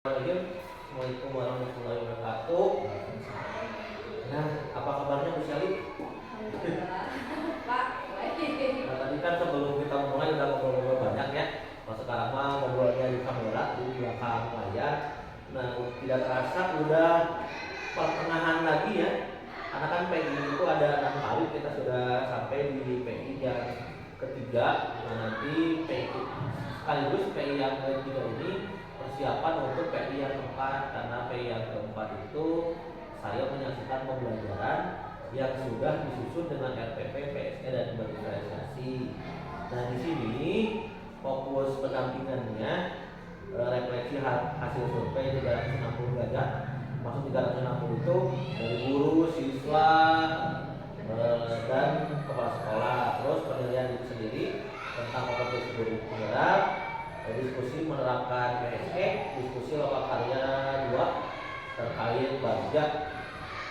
Assalamualaikum warahmatullahi wabarakatuh. Nah, apa kabarnya Bu Syali? Pak, Nah, tadi kan sebelum kita mulai udah ngobrol-ngobrol banyak ya. Kalau sekarang mah ngobrolnya di kamera, di belakang layar. Nah, tidak terasa udah pertengahan lagi ya. Karena kan PI itu ada 6 kali, kita sudah sampai di PI yang ketiga. Nah, nanti PI sekaligus PI yang ketiga ini persiapan untuk PI yang keempat, karena PI yang keempat itu saya menyaksikan pembelajaran yang sudah disusun dengan RPP, PSE dan inventarisasi. Nah, di sini fokus pendampingannya refleksi hasil survei 360 derajat. Maksud 360 itu dari guru, siswa, dan kepala sekolah. Terus penilaian itu sendiri tentang kompetensi guru penggerak, diskusi menerapkan PSE, diskusi lokal karya 2 terkait budget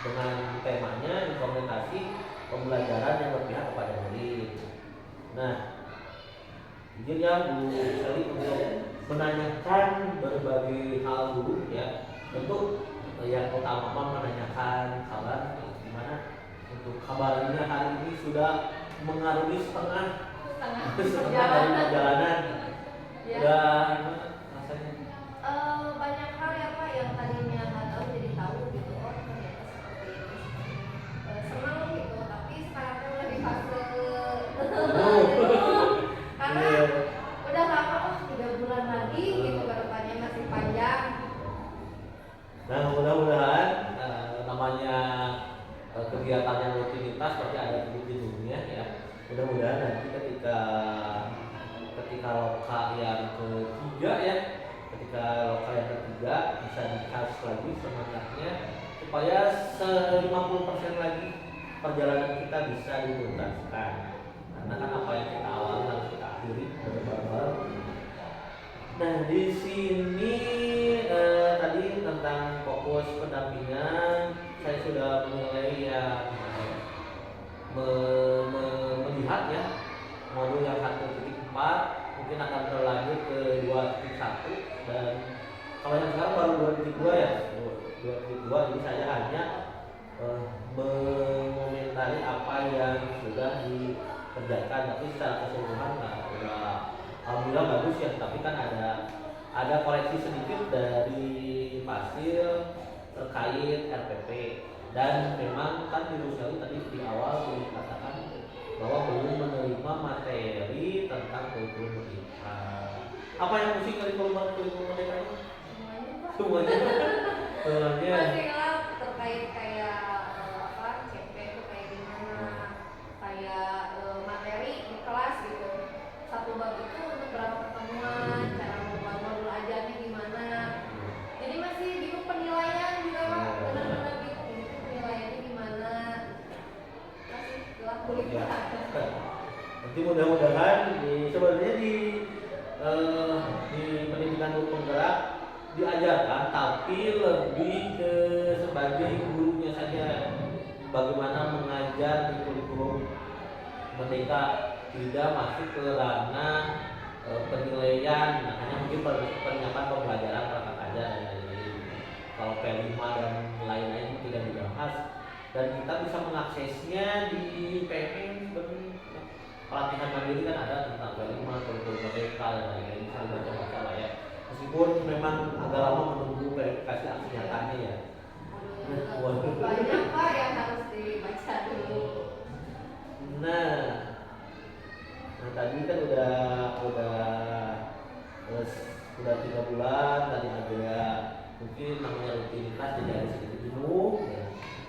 dengan temanya implementasi pembelajaran yang berpihak kepada murid. Nah, izin ya Bu Sally untuk menanyakan berbagai hal dulu ya. Tentu yang utama menanyakan kabar gimana untuk kabarnya hari ini sudah mengarungi setengah dari perjalanan. Ya. Udah rasanya Banyak hal ya Pak yang tadinya nggak tahu jadi tahu gitu. Oh ternyata seperti ini. Senang gitu, tapi sekarang tuh udah di fase karena udah lama 3 bulan lagi gitu, ke depannya masih panjang. Nah, mudah-mudahan namanya kegiatan yang rutinitas pasti ada titik-titiknya ya. Mudah-mudahan nanti ketika loka yang ketiga ya, bisa dikasih lagi semangatnya supaya 50% lagi perjalanan kita bisa dituntaskan. Karena kan apa yang kita awali harus kita akhiri bareng-bareng. Nah, di sini tadi tentang fokus pendampingan saya sudah mulai ya melihat ya modul yang 1.4 mungkin akan berlanjut ke 2.1, dan kalau yang sekarang baru 2.2 ya, 2.2. Jadi saya hanya mengomentari apa yang sudah dikerjakan, tapi secara keseluruhan udah alhamdulillah bagus ya. Tapi kan ada koreksi sedikit dari Fasil terkait RPP, dan memang kan di Rusali tadi di awal dikatakan bahwa belum menerima materi tentang kurikulum merdeka. Apa yang mesti kurikulum merdeka itu? Semuanya. Masih lah terkait kayak CP itu kayak gimana, kayak materi di kelas gitu. Satu bab itu untuk berapa pertemuan, cara membuat modul ajarnya gimana. Jadi masih bingung penilaian juga Pak, benar-benar bingung ini penilaiannya gimana. Masih gelap gulita. Nanti mudah-mudahan sebenarnya di pendidikan guru penggerak diajarkan, tapi lebih ke sebagai gurunya saja, bagaimana mengajar di kurikulum merdeka, tidak masuk ke ranah penilaian. Nah, hanya mungkin penyiapan pembelajaran perangkat ajar dan lain-lain. Kalau P5 dan lain-lain tidak dibahas, dan kita bisa mengaksesnya di PM. Pelatihan mandiri kan ada tentang P5, kurikulum merdeka dan lain-lain, bisa dibaca-baca lah ya. Meskipun memang agak lama menunggu verifikasi aksi nyatanya ya. Banyak Pak yang harus dibaca dulu. Nah tadi kan udah 3 bulan, tadi ada mungkin namanya rutinitas jadi ada sedikit jenuh ya.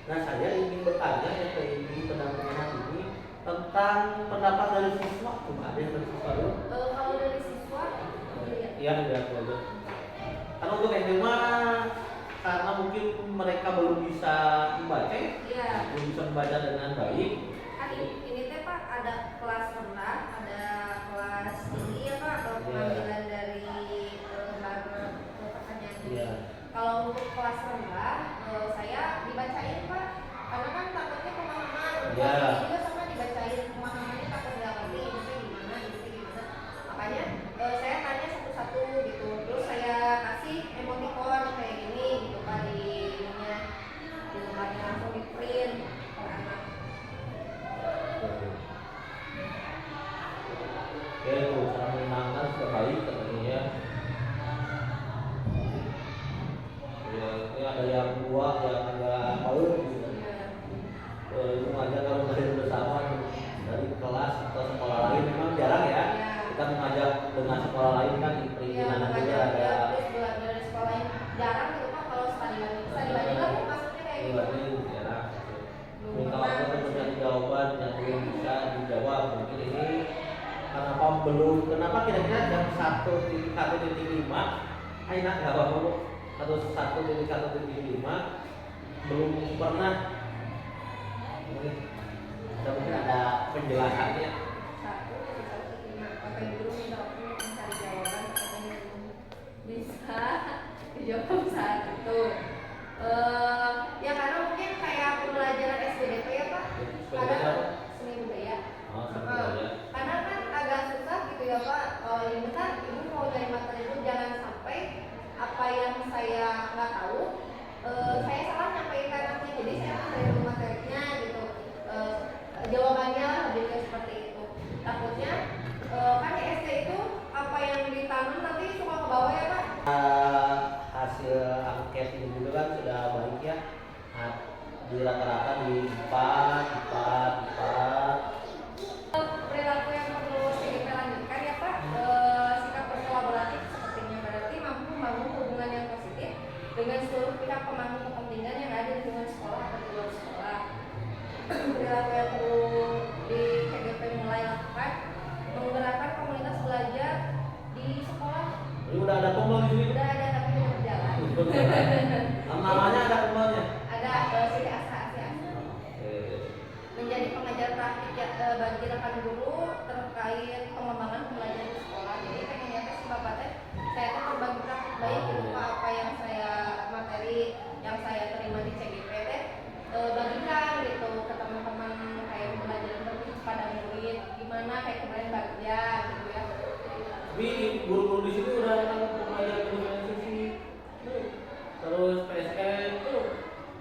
Nah, saya ingin bertanya ya ke ini pendampingan ini tentang pendapat dari siswa. Cuma ada yang dari siswa dulu. Kalau dari siswa Iya, lihat aja. Karena untuk SMA karena mungkin mereka belum bisa membaca, belum bisa membaca dengan baik. Kan ini teh Pak ada kelas rendah, ada kelas tinggi ya Pak, atau pengambilan dari lembar pertanyaan ini. Kalau untuk kelas rendah, saya dibacain Pak, karena kan takutnya pemahaman. Kelas tinggi juga sama dibacain pemahamannya, takut nggak ngerti ini gimana. Makanya saya tanya satu-satu gitu, terus saya kasih emoticon sekolah lain kan di Iya, perizinan juga makanya ada. ya, terus dari sekolah yang jarang gitu Pak kalau study banding kan maksudnya kayak Iya, gitu. ini jarang. Belum Ini kalau pernah. kita mencari jawaban yang belum bisa dijawab mungkin ini kenapa kira-kira jam 1.1.5 Aina nggak apa-apa Bu, atau 1.1.5 belum pernah mungkin ada penjelasannya. Satu, lima. Apa yang dulu minta waktu mencari jawaban, apa yang belum bisa dijawab saat itu. Ya karena mungkin kayak pembelajaran SBDP ya Pak. Sebenarnya Kadang apa? seni budaya. Oh, sebenarnya. Karena kan agak susah gitu ya Pak. Ini kan ibu mau dari materi itu jangan sampai apa yang saya nggak tahu saya salah nyampaikan nanti. Jadi saya akan dari dulu materinya gitu. Jawabannya lebih ke seperti itu. Takutnya kan di SD itu apa yang ditanam nanti suka ke bawah ya Pak. Hasil angket ini juga kan sudah baik ya. Nah, di rata-rata di 4. Perilaku yang perlu kita lanjutkan ya Pak, sikap berkolaboratif sepertinya berarti mampu membangun hubungan yang positif dengan seluruh pihak pemangku kepentingan yang ada di lingkungan sekolah atau di luar sekolah. Perilaku yang perlu di KGP mulai lakukan, menggerakkan komunitas belajar di sekolah. Ini udah ada kumpul di sini. Udah ada tapi belum berjalan. Namanya ada kumpulnya. Ada Siti Asa. Menjadi pengajar praktik bagi rekan guru terkait pengembangan pembelajaran di sekolah. Jadi pengennya sih Bapak teh saya tuh berbagi praktik baik gitu Pak, apa yang saya materi yang saya terima di CGP teh bagikan gitu ke teman-teman kayak pembelajaran lebih pada murid gimana kayak kemarin bagian gitu ya. Tapi guru-guru di sini udah tahu pembelajaran organisasi. Terus PSN Belum.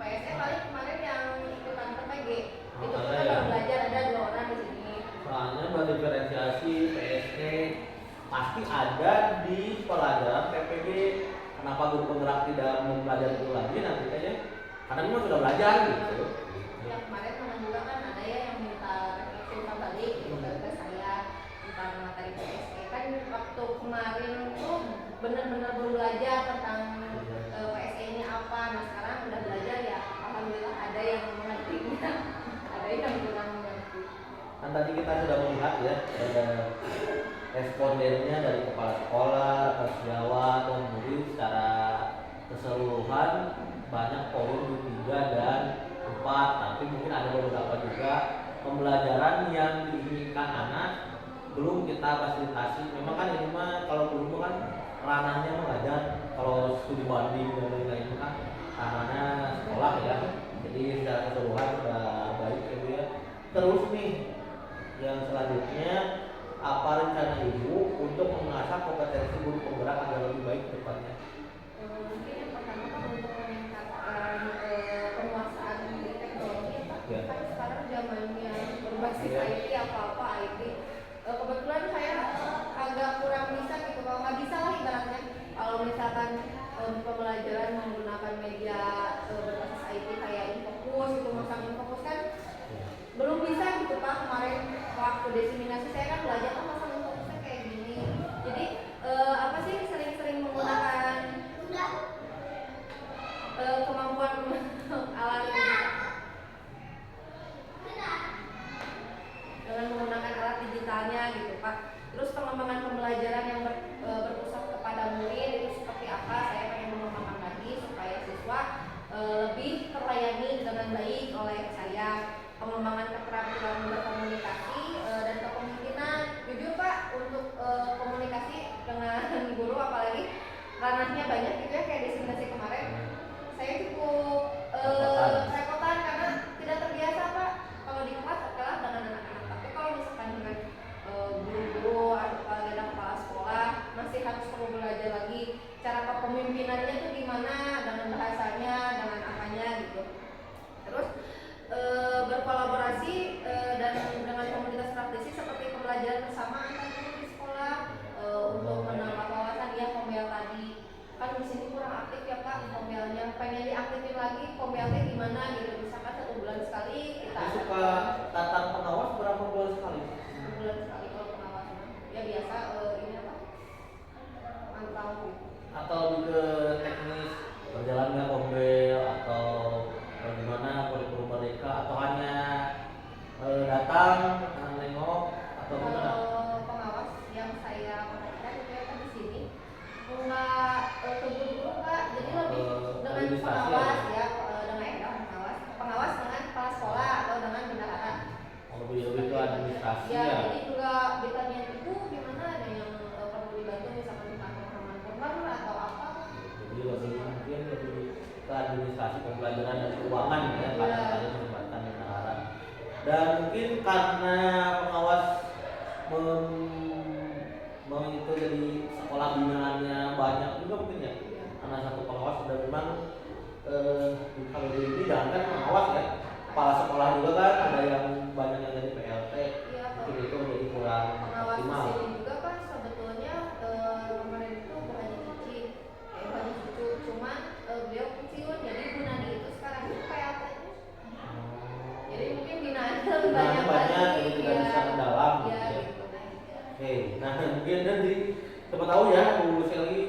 PSE paling kemarin yang ikutan PPG itu ada kita ya? baru belajar ada 2 orang di sini. Soalnya buat diferensiasi PSE pasti ada di pelajaran PPG. Kenapa guru penggerak tidak mempelajari itu lagi nanti kayaknya? Karena memang sudah belajar gitu. Ya kemarin teman juga kan ada ya yang minta refleksi balik gitu ke saya tentang materi PSE kan waktu kemarin tuh benar-benar baru belajar tentang PSE ini apa. Nah sekarang udah belajar ya alhamdulillah ada yang mengertinya ada yang kurang mengerti. Kan tadi kita sudah melihat ya respondennya dari kepala sekolah, sejawat dan murid secara keseluruhan banyak poin di 3 dan 4, tapi mungkin ada beberapa juga pembelajaran yang diinginkan anak belum kita fasilitasi. Memang kan ini mah kalau dulu kan ranahnya mengajar, kalau studi banding dan lain-lain kan ranahnya sekolah ya. Jadi secara keseluruhan sudah baik gitu ya. Terus nih yang selanjutnya apa rencana ibu untuk mengasah kompetensi guru penggerak agar lebih baik ke depannya? Mungkin yang pertama kan untuk meningkatkan penguasaan di teknologi Pak. Ya. Kan sekarang zamannya berbasis Ya. IT apa-apa IT. Kebetulan saya agak kurang bisa gitu, kalau nggak bisa lah ibaratnya kalau misalkan pembelajaran menggunakan media berbasis IT kayak Infocus itu masang Infocus kan belum bisa gitu Pak. Kemarin waktu diseminasi saya kan belajar kan masang Infocusnya kayak gini. Jadi apa sih sering-sering menggunakan kemampuan alat dengan menggunakan alat digitalnya gitu Pak. Terus pengembangan pembelajaran yang berpusat kepada murid itu seperti apa, saya pengen mengembangkan lagi supaya siswa lebih terlayani dengan baik oleh saya. Pengembangan keterampilan berkomunikasi dan kepemimpinan. Jujur Pak, untuk komunikasi dengan guru apalagi ranahnya banyak gitu ya kayak diseminasi kemarin. Saya cukup repotan karena tidak terbiasa Pak. Kalau di kelas adalah dengan anak-anak, tapi kalau misalkan dengan guru-guru atau kepala sekolah masih harus perlu belajar lagi cara kepemimpinannya itu gimana, dengan bahasanya, dengan apanya gitu. Terus berkolaborasi dan dengan komunitas praktisi seperti pembelajaran bersama antar guru di sekolah untuk menambah wawasan ya Komel tadi kan di sini kurang aktif ya Pak Komelnya, pengen diaktifin lagi Komelnya gimana gitu, misalkan 1 bulan sekali kita Suka tatap pengawas berapa bulan sekali? 1 bulan sekali kalau pengawasan ya biasa ini apa administrasi pembelajaran dan keuangan ya, Iya. kadang-kadang melibatkan bendahara. Dan mungkin karena pengawas itu jadi sekolah binaannya banyak juga mungkin ya, Iya. karena satu pengawas sudah memang kalau di ini jangan kan pengawas ya, kepala sekolah juga kan ada yang banyak yang jadi PLT, Iya, mungkin itu menjadi kurang pengawas di optimal. sini juga kan sebetulnya kemarin itu bukan Cici, bukan Cucu, cuman beliau pensiun, jadi Bu Nani itu sekarang itu PLT-nya. Jadi mungkin binaannya lebih Binaannya banyak, lagi, jadi tidak bisa mendalam, ya, gitu ya. gitu nah, iya. Oke, nah mungkin nanti siapa tahu ya Bu Shelly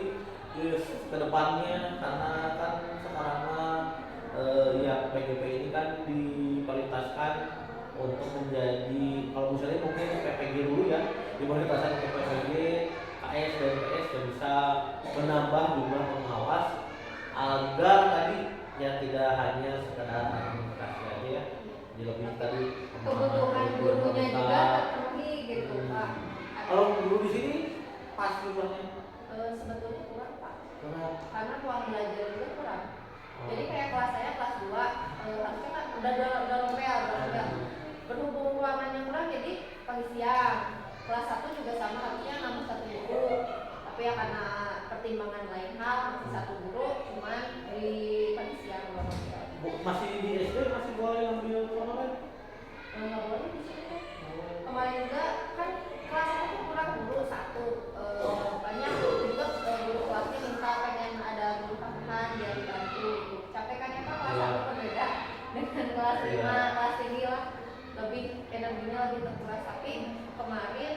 ke depannya, karena kan sekarang ya PGP ini kan diprioritaskan untuk menjadi, kalau Bu Shelly mungkin PPG dulu ya, diprioritaskan untuk PPG, KS dan PS yang bisa menambah jumlah pengawas agar tadi ya tidak hanya sekedar administrasi aja ya, jadi lebih tadi Kebutuhan gurunya juga terpenuhi gitu Pak. Kalau guru di sini pas jumlahnya Sebetulnya kurang Pak, kurang. karena ruang belajar juga kurang. Jadi kayak kelas saya kelas 2 harusnya kan udah lomel. Berhubung ruangannya kurang jadi pagi siang. Kelas 1 juga sama harusnya nambah 1 guru. Tapi ya karena pertimbangan lain hal masih 1 guru, cuman di pagi siang lomel. Masih di SD masih boleh ngambil honorer? Nggak boleh di sini kan. Kemarin juga kan kelas 1 kurang guru 1. Banyak juga guru kelasnya minta pengen ada guru tambahan biar dibantu. Capek kan ya Pak, kelas 1 berbeda dengan kelas 5, kelas tinggi lah. Lebih energinya lebih terkuras. Tapi kemarin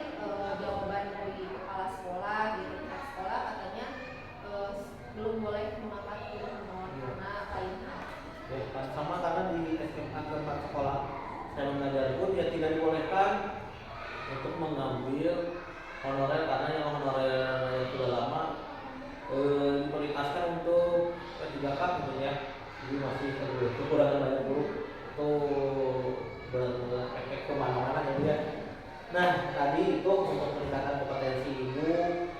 jawaban dari kepala sekolah di pihak sekolah katanya belum boleh mengangkat guru honor karena lain hal. Ya, kan sama karena di SMA tempat sekolah saya mengajar pun ya tidak dibolehkan untuk mengambil honorer, karena yang honorer yang sudah lama diprioritaskan untuk P3K gitu ya. Jadi masih kekurangan banyak guru itu berefek kemana-mana gitu ya. Nah tadi itu untuk meningkatkan kompetensi ibu,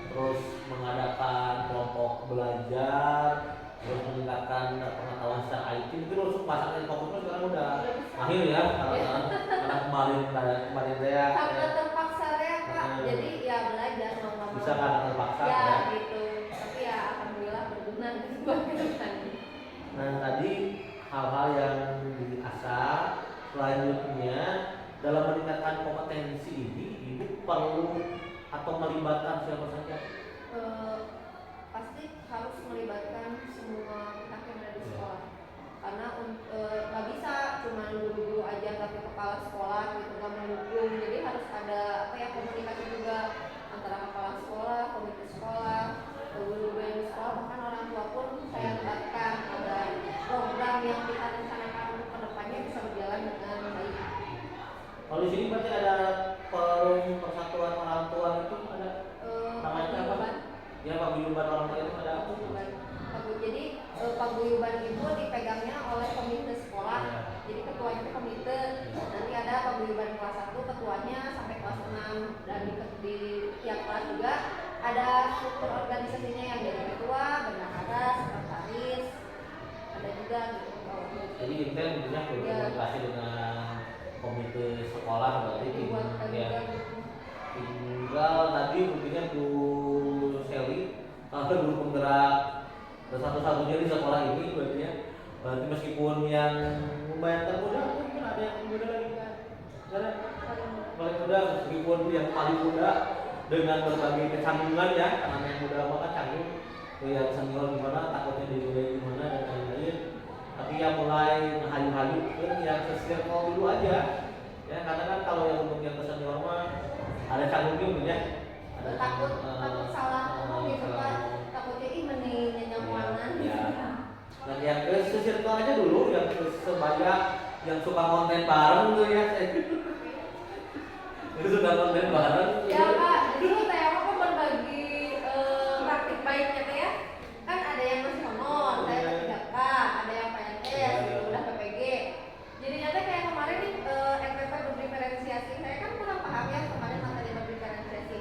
terus mengadakan kelompok belajar, terus meningkatkan pengetahuan secara IT. Mungkin untuk pasang komputer sekarang udah mahir ya, karena kemarin saya Karena terpaksa ya Pak, jadi ya belajar mau nggak mau. bisa karena terpaksa ya, ya. gitu. Tapi ya alhamdulillah berguna gitu buat kedepan. Nah tadi hal-hal yang diasah, selanjutnya dalam meningkatkan kompetensi ini ibu perlu atau melibatkan siapa saja? Pasti harus melibatkan semua pihak yang ada di sekolah. Karena nggak bisa cuma guru-guru aja tapi kepala sekolah gitu nggak mendukung. Jadi harus ada komunikasi juga antara kepala sekolah, komite sekolah, guru-guru yang di sekolah, bahkan orang tua pun saya libatkan ada program yang kita rencanakan untuk kedepannya bisa berjalan dengan baik. Kalau di sini berarti ada forum persatuan orang tua itu ada namanya apa? Ya paguyuban orang tua itu ada apa? Jadi paguyuban itu dipegangnya oleh komite sekolah. Ya. Jadi ketuanya itu komite. Nanti ada paguyuban kelas 1 ketuanya sampai kelas 6 dan di tiap kelas juga ada struktur organisasinya yang jadi ketua, bendahara, sekretaris, ada juga gitu. Jadi intinya intinya berkomunikasi dengan komite sekolah berarti ya. Tinggal tadi intinya Bu Shelly kalau guru penggerak satu-satunya di sekolah ini berarti ya. Berarti meskipun yang lumayan muda mungkin ada yang muda lagi kan. Ada paling muda meskipun yang paling muda dengan berbagai kecanggungan ya, karena yang muda mah canggung, yang senior gimana takutnya dinilai gimana dan lain-lain. Tapi yang mulai ngehayu-hayu kan yang sesirkel dulu aja ya, karena kan kalau yang untuk yang senior mah ada canggungnya mungkin ya, ada takut salah ngomong gitu Pak, takutnya ini nyamuanan ya. Dan yang ke sesirkel aja dulu, yang sebaya yang suka konten bareng tuh ya itu suka konten bareng ya Pak. Dulu saya kan berbagi praktik baiknya teh ya, kan ada yang masih honor, saya P3K, ada yang PNS, udah PPG. Jadinya teh kayak kemarin nih RPP berdiferensiasi, saya kan kurang paham ya kemarin materi berdiferensiasi.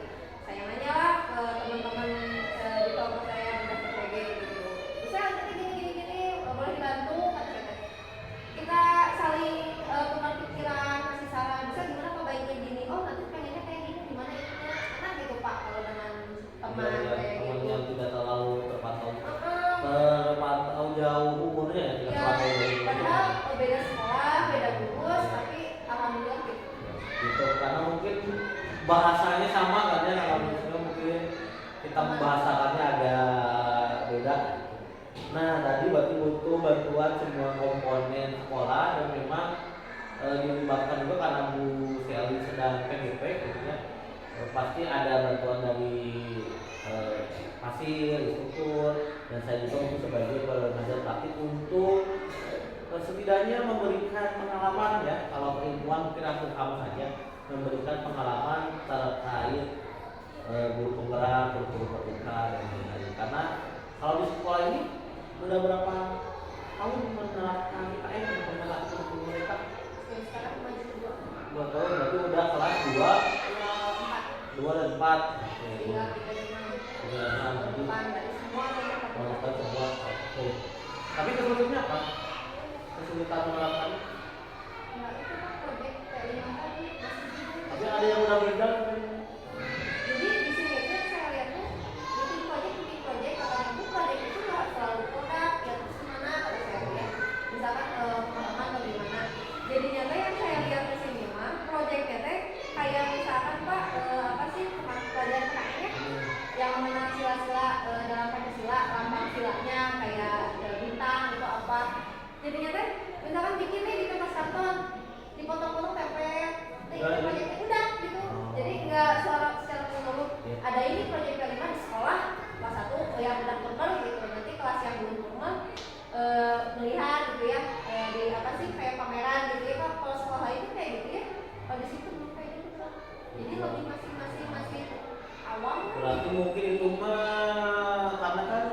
Saya nanya lah ke teman-teman di kelompok saya yang udah PPG gitu. Terus saya nanti gini boleh dibantu beda sekolah, beda kursus, tapi alhamdulillah gitu. Gitu, karena mungkin bahasanya sama kan ya, kalau misalnya mungkin kita membahasakannya agak beda gitu. Nah tadi berarti butuh bantuan semua komponen sekolah dan memang dilibatkan juga karena Bu Sally sedang PGP gitu ya. Pasti ada bantuan dari pasir, instruktur, dan saya juga untuk sebagai pengajar praktik untuk setidaknya memberikan pengalaman ya, kalau keilmuan mungkin aku kamu saja memberikan pengalaman terkait guru penggerak, guru pramuka dan lain-lain. Karena kalau di sekolah ini udah berapa tahun menerapkan IKN untuk melatih guru mereka? Sekarang maju kedua. 2 tahun, berarti udah kelas 2, 2 dan 4. Tiga, tiga dan enam. Depan dari semua Menerapkan semua. Oke. Tapi kesulitannya apa? Kesulitan menerapkan? Nah, itu kan proyek P5 tadi masih gitu. Tapi ada yang udah beda. Jadi di sini itu yang saya lihat tuh bikin proyek katanya itu proyek itu nggak selalu produk ya terus gimana kalau saya lihat misalkan pengalaman atau gimana. Jadinya teh yang saya lihat di sini mah proyeknya teh kayak misalkan Pak apa sih pelajaran PKN-nya yang mana sila-sila dalam Pancasila lambang silanya kayak bintang itu apa. Jadinya teh misalkan bikin nih di kertas karton dipotong-potong tempel proyeknya udah gitu. Jadi nggak secara menyeluruh ada ini proyek kelima di sekolah kelas 1 yang udah formal gitu, nanti kelas yang belum formal melihat gitu ya di apa sih kayak pameran gitu ya. Kalau sekolah itu kayak gitu ya, kalau di situ belum kayak gitu kan, jadi lebih masih awam. Berarti mungkin itu mah karena kan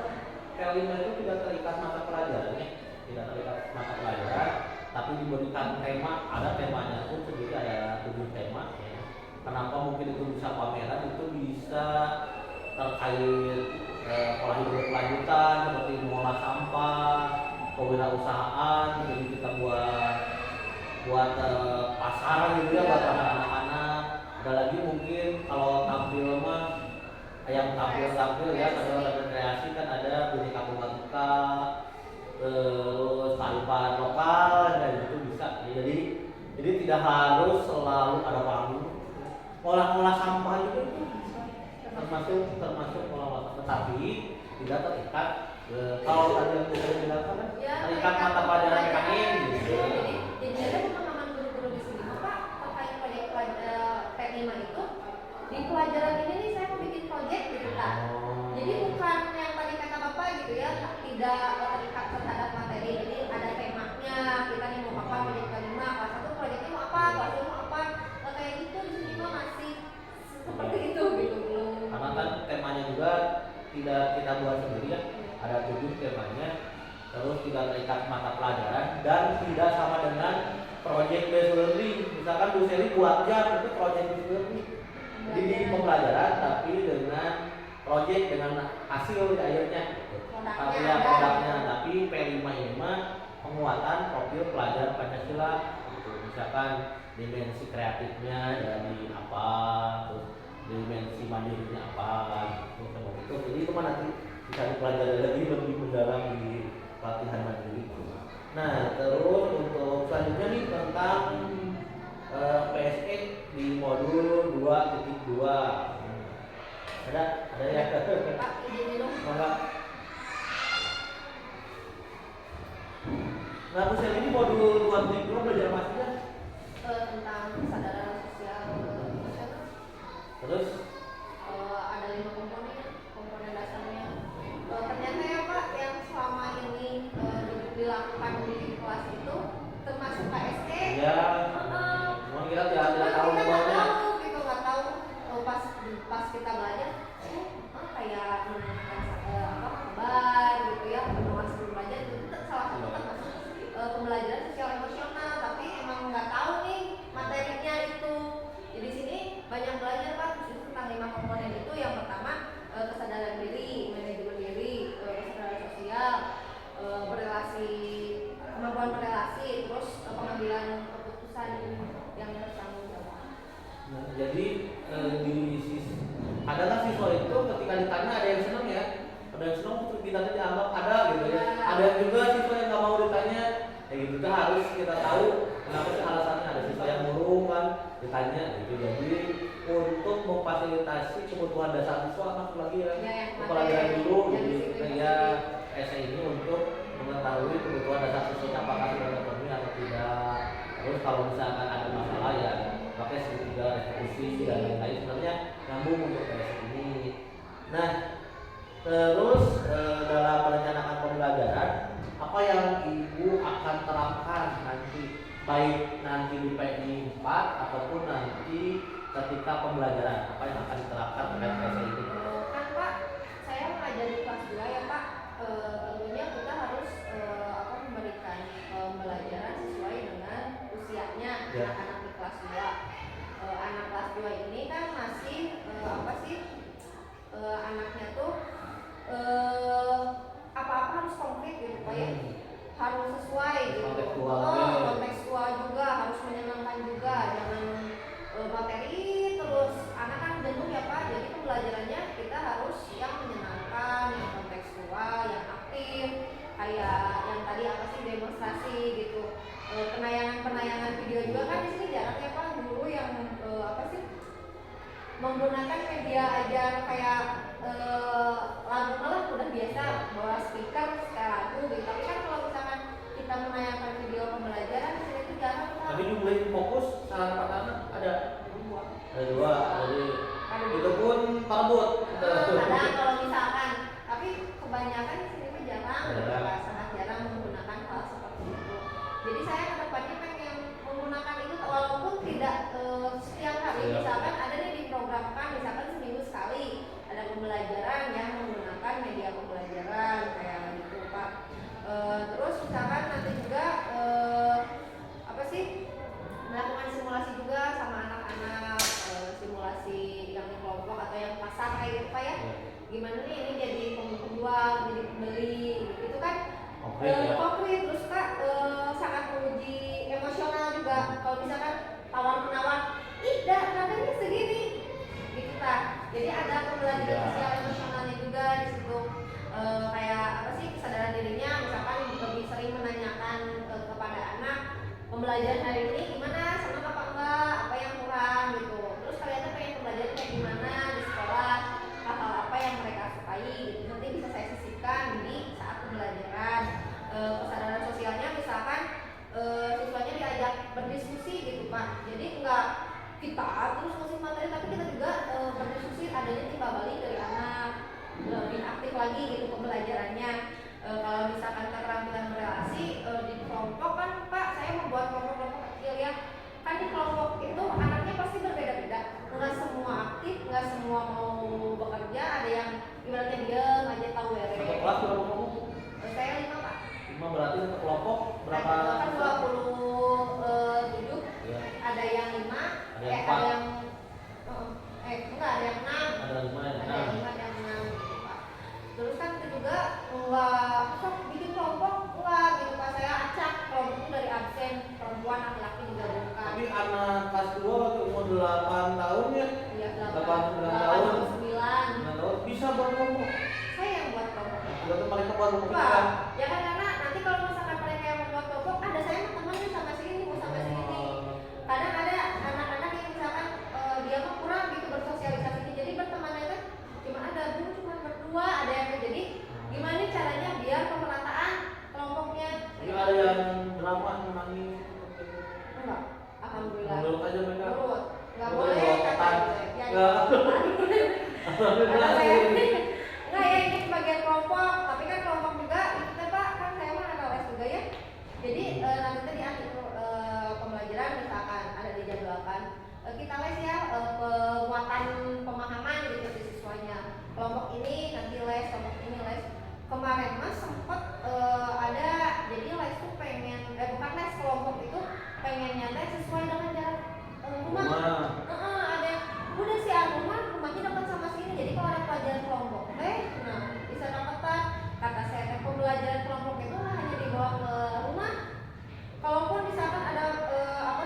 P5 itu tidak terikat mata pelajaran ya, tidak terikat mata pelajaran, tapi diberikan tema, ada temanya pun sendiri, ada 7 tema ya. Kenapa mungkin itu bisa pameran, itu bisa terkait pola hidup berkelanjutan seperti mengolah sampah, kewirausahaan, jadi kita buat pasar gitu ya buat anak-anak. Ada lagi mungkin kalau tampil mah yang tampil ya, kalau kreasi kan ada boneka bunga, terus tarian lokal dan itu bisa. Jadi tidak harus selalu ada panggung. Olah sampah juga itu bisa termasuk olah sampah, tetapi tidak terikat kalau tadi yang kita bilang kan terikat mata pelajaran PKN gitu. Jadi ada pemahaman guru-guru di sini Pak terkait proyek P5 itu di pelajaran ini nih saya mau bikin proyek gitu Kak. Jadi bukan yang tadi kata Bapak gitu ya, tidak terikat terhadap materi. Jadi ada temanya, kita nih mau apa proyek P5, kelas 1 proyeknya mau apa, kelas 2 mau apa, kayak gitu di sini mah masih seperti itu gitu belum. Karena kan temanya juga tidak kita buat sendiri ya, ada 7 temanya, terus tidak terikat mata pelajaran dan tidak sama dengan project based learning. Misalkan Bu Sally buat jam itu project based learning, jadi di pembelajaran tapi dengan project dengan hasil di akhirnya tapi ya produknya. Tapi P5 ini mah penguatan profil pelajar Pancasila gitu. Misalkan dimensi kreatifnya dari apa, terus dimensi mandirinya apa gitu, seperti itu. Jadi itu mah nanti bisa dipelajari lagi lebih mendalam di pelatihan mandiri. Nah terus untuk selanjutnya nih tentang PSE di modul 2.2 ada ya Pak izin dong. maka. Nah Bu Sally ini modul 2.2 belajar apa sih ya? Tentang kesadaran sosial emosional. Terus Ada 5 komponen dasarnya. Ternyata ya Pak yang selama ini dilakukan di kelas itu termasuk KSE. ya memang kita tidak tahu banyak Gitu nggak tahu pas kita belajar kayak menanyakan apa kabar gitu ya pertemuan sebelum belajar itu salah satu termasuk pembelajaran sosial emosional, tapi emang nggak tahu nih materinya itu. Jadi di sini banyak belajar Pak khusus tentang 5 komponen itu. Yang pertama kesadaran diri, manajemen diri, kesadaran sosial, berelasi, kemampuan berelasi, terus pengambilan keputusan yang bertanggung jawab. Nah, jadi adalah siswa itu ketika ditanya ada yang senang ya, ada yang senang kita dianggap ada gitu ya, ada yang juga siswa yang nggak mau ditanya, ya gitu kan harus kita kita tahu kenapa sih alasannya ada siswa yang murung kan ditanya gitu. Jadi untuk memfasilitasi kebutuhan dasar siswa lagi ya, pelajaran dulu gitu ya essay ini untuk mengetahui kebutuhan dasar siswa apakah sudah terpenuhi atau tidak. Terus kalau misalkan ada masalah ya pakai segitiga restitusi dan lain-lain, sebenarnya nyambung untuk essay ini. Nah, terus dalam merencanakan pembelajaran apa yang ibu akan terapkan nanti, baik nanti di PI 4 ataupun nanti ketika pembelajaran, apa yang akan diterapkan terkait essay ini? Kan Pak, saya mengajar di kelas 2 ya Pak. Tentunya kita harus memberikan pembelajaran sesuai dengan usianya anak-anak di kelas 2. Anak kelas 2 ini kan masih anaknya tuh apa-apa harus konkret gitu Pak ya, harus sesuai gitu, kontekstual juga, harus menyenangkan juga, jangan materi terus. Anak kan jenuh ya Pak, jadi pembelajarannya kita harus yang menyenangkan, yang kontekstual, yang aktif, kayak yang tadi apa sih, demonstrasi gitu. Penayangan video juga kan di sini jarang ya Pak, guru yang menggunakan media ajar kayak lagu malah udah biasa bawa speaker kayak lagu gitu. Tapi kan kalau misalkan kita menayangkan video pembelajaran di sini tuh jarang Pak. Tapi jumlah fokus salah anak ada dua, jadi itu pun parbot. Ada kalau misalkan, tapi kebanyakan di sini tuh jarang, sangat jarang menggunakan hal seperti itu. Jadi saya kedepannya pengen menggunakan itu walaupun tidak setiap hari. Misalkan ada nih diprogramkan, misalkan seminggu sekali ada pembelajaran yang menggunakan media pembelajaran kayak gitu Pak. Terus misalkan nanti juga melakukan simulasi juga sama anak-anak, simulasi yang di kelompok atau yang pasar kayak gitu Pak ya. Gimana nih ini jadi penjual, jadi pembeli gitu kan. Konkret terus Kak, sangat menguji emosional juga. Kalau misalkan tawar-menawar, harganya segini gitu Kak. Jadi ada pembelajaran sosial emosionalnya juga di situ. Kayak kesadaran dirinya, misalkan lebih sering menanyakan kepada anak, pembelajaran hari ini gimana, senang apa enggak, apa yang kurang gitu. Terus kalian pengen pembelajaran kayak gimana di sekolah, hal-hal apa yang mereka sukai gitu. Nanti bisa saya sisipkan di saat pembelajaran. Kesadaran sosialnya misalkan siswanya diajak berdiskusi gitu Pak. Jadi enggak kita terus ngasih materi, tapi kita juga berdiskusi, adanya timbal balik dari anak, lebih aktif lagi gitu pembelajarannya. Kalau misalkan keterampilan berelasi di kelompok kan Pak, saya membuat kelompok-kelompok kecil ya. Kan di kelompok itu anaknya pasti berbeda-beda, nggak semua aktif, nggak semua mau bekerja. Ada yang ibaratnya diam aja tahu ya. Satu kelas berapa kamu? Saya 5 Pak. 5 berarti satu kelompok berapa? Kan 27. Ya. Ada yang 5, ada yang 4. Enggak, ada yang 6. Ada 5 yang 6. Ada yang 6 gitu Pak. Terus kan itu juga enggak bikin kelompok enggak gitu Pak, saya acak kelompok itu dari absen, perempuan laki-laki digabungkan. Tapi anak kelas 2 waktu umur 8 tahun ya? Iya, 8 tahun. 9 bisa buat kelompok. Saya yang buat kelompok. Berarti mereka buat kelompok Pak, ya kan karena nanti kalau misalkan mereka yang membuat kelompok, ada saya temannya sampai sini, mau sampai sini. Kadang ada anak-anak yang misalkan dia mah kurang gitu bersosialisasi, jadi bertemannya kan cuma ada berdua, ada yang jadi gimana caranya biar pemerataan kelompoknya. Jadi ada yang drama menangis. Enggak, alhamdulillah. Menurut aja mereka. Enggak boleh kan. Ya, alhamdulillah. Enggak ya, ini sebagian kelompok, tapi kan kelompok juga itu Pak, kan saya mah ada les juga ya. Jadi nanti di akhir pembelajaran misalkan ada dijadwalkan kita les ya, penguatan pemahaman gitu di siswanya. Kelompok ini nanti les, kelompok ini les. Kemarin mas sempet ada, jadi les tuh pengen bukan les, kelompok itu pengennya les sesuai dengan jarak rumah. Ada yang udah sih rumahnya dekat sama sini, jadi kalau ada pelajaran kelompok bisa dapetan. Kata saya pembelajaran kelompok itu hanya dibawa ke rumah. Kalaupun misalkan ada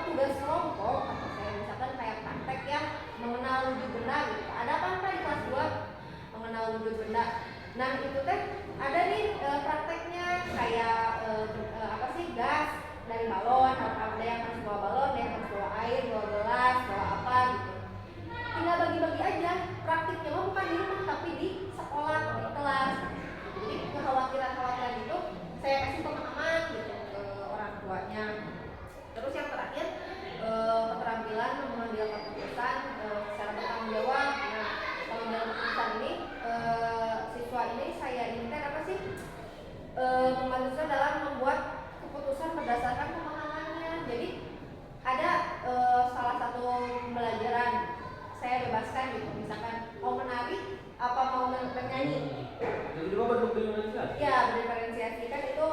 tugas kelompok, kata saya misalkan kayak praktek ya, mengenal wujud benda gitu. Ada kan di kelas 2 mengenal wujud benda. Nah itu teh ada nih prakteknya kayak gas. dari balon, ada yang harus bawa balon, ada yang harus bawa air, bawa gelas, bawa apa gitu. Tinggal bagi-bagi aja. Praktiknya mah bukan di rumah tapi di sekolah, di kelas. Jadi kekhawatiran itu saya kasih pemahaman gitu ke orang tuanya. Terus yang terakhir keterampilan mengambil keputusan secara bertanggung jawab. Nah, kalau dalam keputusan ini siswa ini saya inginkan apa sih? Membantu dalam membuat keputusan berdasarkan pemahamannya. Jadi ada salah satu pembelajaran saya bebaskan gitu, misalkan mau menari apa mau bernyanyi. Jadi juga bentuk diferensiasi. Ya, berdiferensiasi kan itu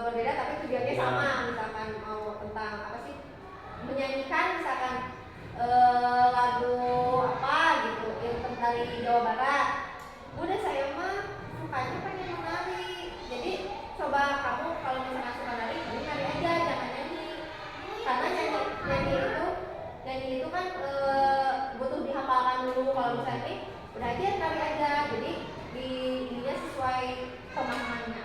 berbeda tapi tujuannya sama. Misalkan mau tentang apa sih? Menyanyikan misalkan lagu apa gitu, yang dari Jawa Barat. Udah saya mah sukanya pengen menari. Jadi coba kamu kalau misalkan suka nari, nari aja, jangan nyanyi. Karena nyanyi itu kan butuh dihafalkan dulu. Kalau misalnya ini udah aja nari aja. Jadi ininya sesuai pemahamannya.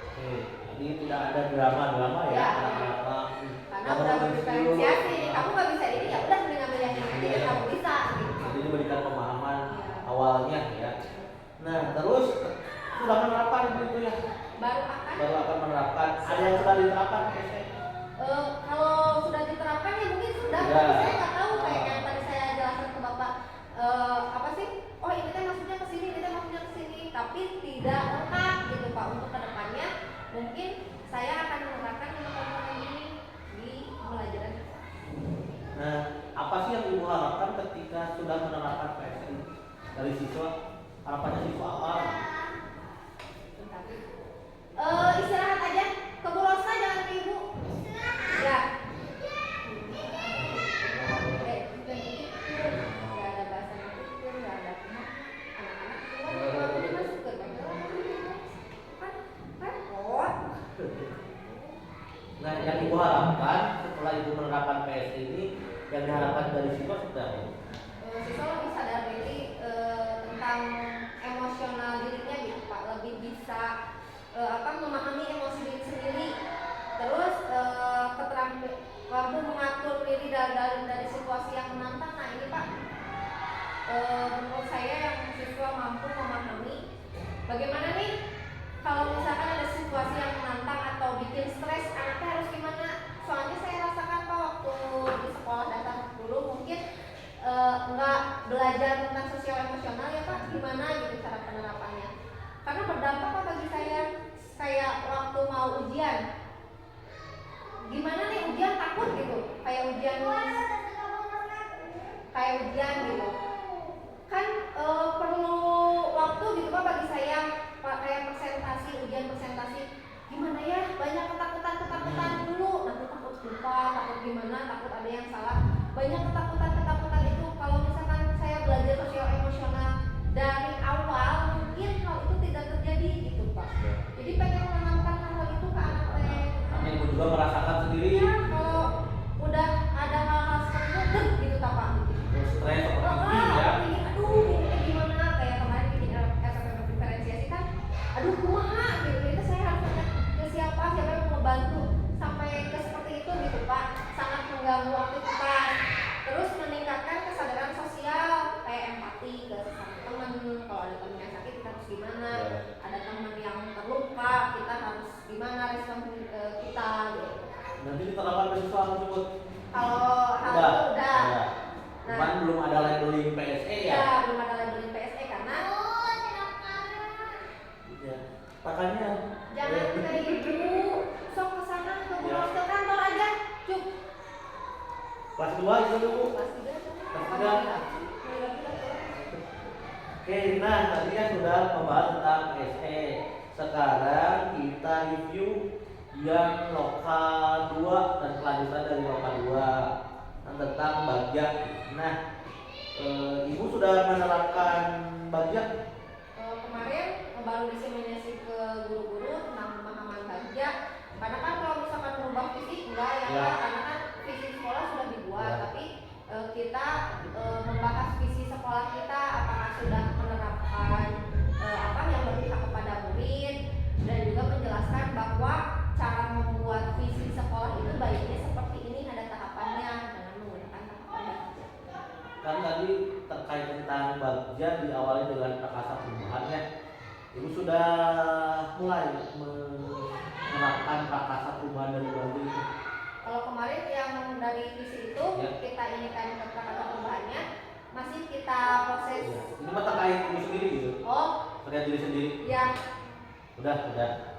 Oke, jadi tidak ada drama ya, anak-anak. Karena udah berdiferensiasi, kamu nggak bisa ini ya udah mending ambil yang ini aja yang kamu bisa. Gitu. Jadi diberikan pemahaman awalnya ya. Nah terus sudah menerapkan itu ya. Baru akan menerapkan. Ada yang sudah diterapkan kayaknya. Kalau sudah diterapkan ya mungkin sudah. Ya. Tapi saya nggak tahu kayak yang tadi saya jelaskan ke bapak apa sih? Oh ini teh maksudnya ke sini, ini teh maksudnya ke sini. Tapi tidak lengkap gitu pak. Untuk kedepannya mungkin saya akan menerapkan ilmu-ilmu ini di pembelajaran. Nah, apa sih yang ibu harapkan ketika sudah menerapkan PSI dari siswa? Harapannya siswa apa? Istirahat aja. Ke Bu Rosa jangan ke ibu. Ya. Gak ada bahasa tidur, gak ada anak-anak semua masuk ke kan repot. Nah, yang ibu harapkan setelah ibu menerapkan PSI ini, yang diharapkan dari siswa seperti apa? Siswa lebih sadar diri tentang emosional dirinya gitu pak, lebih bisa memahami emosi diri sendiri. Terus mampu mengatur diri dari situasi yang menantang. Nah ini pak, menurut saya yang siswa mampu memahami bagaimana nih kalau misalkan ada situasi yang menantang atau bikin stres, anaknya harus gimana. Soalnya saya rasakan pak waktu di sekolah dasar dulu mungkin nggak belajar tentang sosial emosional ya pak, gimana gitu cara penerapannya. Karena berdampak pak bagi saya, kayak waktu mau ujian, gimana nih ujian takut gitu, kayak ujian gitu kan perlu waktu gitu pak bagi saya, kayak ujian presentasi gimana ya, banyak ketakutan dulu, nanti takut lupa, takut gimana, takut ada yang salah, banyak ketakutan itu. Kalau misalkan saya belajar sosial emosional dari awal mungkin hal itu tidak terjadi gitu pak. Jadi pengen menanamkan hal itu ke anak saya. Karena ibu juga merasakan sendiri. Ya, kalau udah ada hal-hal seperti itu gitu pak. Stres seperti ini ya. Ini gimana, kayak kemarin bikin SPM diferensiasi kan, aduh kumaha gitu, itu saya harus tanya ke siapa yang mau bantu sampai ke seperti itu gitu pak. Sangat mengganggu aktivitas. Terus meningkatkan kesadaran sosial, kayak empati ke sesama teman. Kalau ada teman yang sakit kita harus gimana, ada teman yang terluka kita harus gimana respon kita gitu. Nanti diterapkan ke siswa tersebut. Kalau hal itu udah. Cuman belum ada labeling PSE ya? Iya, belum ada labeling PSE karena ya, makanya jangan ke ibu, sok kesana ke Bu Rosa kantor aja, cuk. Kelas 2 itu dulu. Kelas 3 Kelas 3. Oke, nah tadi kan sudah membahas tentang PSE. Sekarang kita review yang lokal 2 dan kelanjutan dari lokal 2 tentang bagja. Nah, ibu sudah menerapkan bagja? Kemarin baru diseminasi ke guru-guru tentang pemahaman bagja. Karena kan kalau misalkan merubah visi enggak ya, Ya. karena kan visi sekolah sudah dibuat, Ya. tapi kita membahas visi sekolah kita apakah sudah menerapkan apa yang berpihak kepada murid, dan juga menjelaskan bahwa cara membuat visi sudah mulai menerapkan prakarsa perubahan dari Bali itu? Kalau kemarin yang dari visi itu Ya. kita ini kan prakarsa perubahannya masih kita proses. Ya. Ini mah terkait diri sendiri gitu. Oh, Terkait diri sendiri. ya. Udah.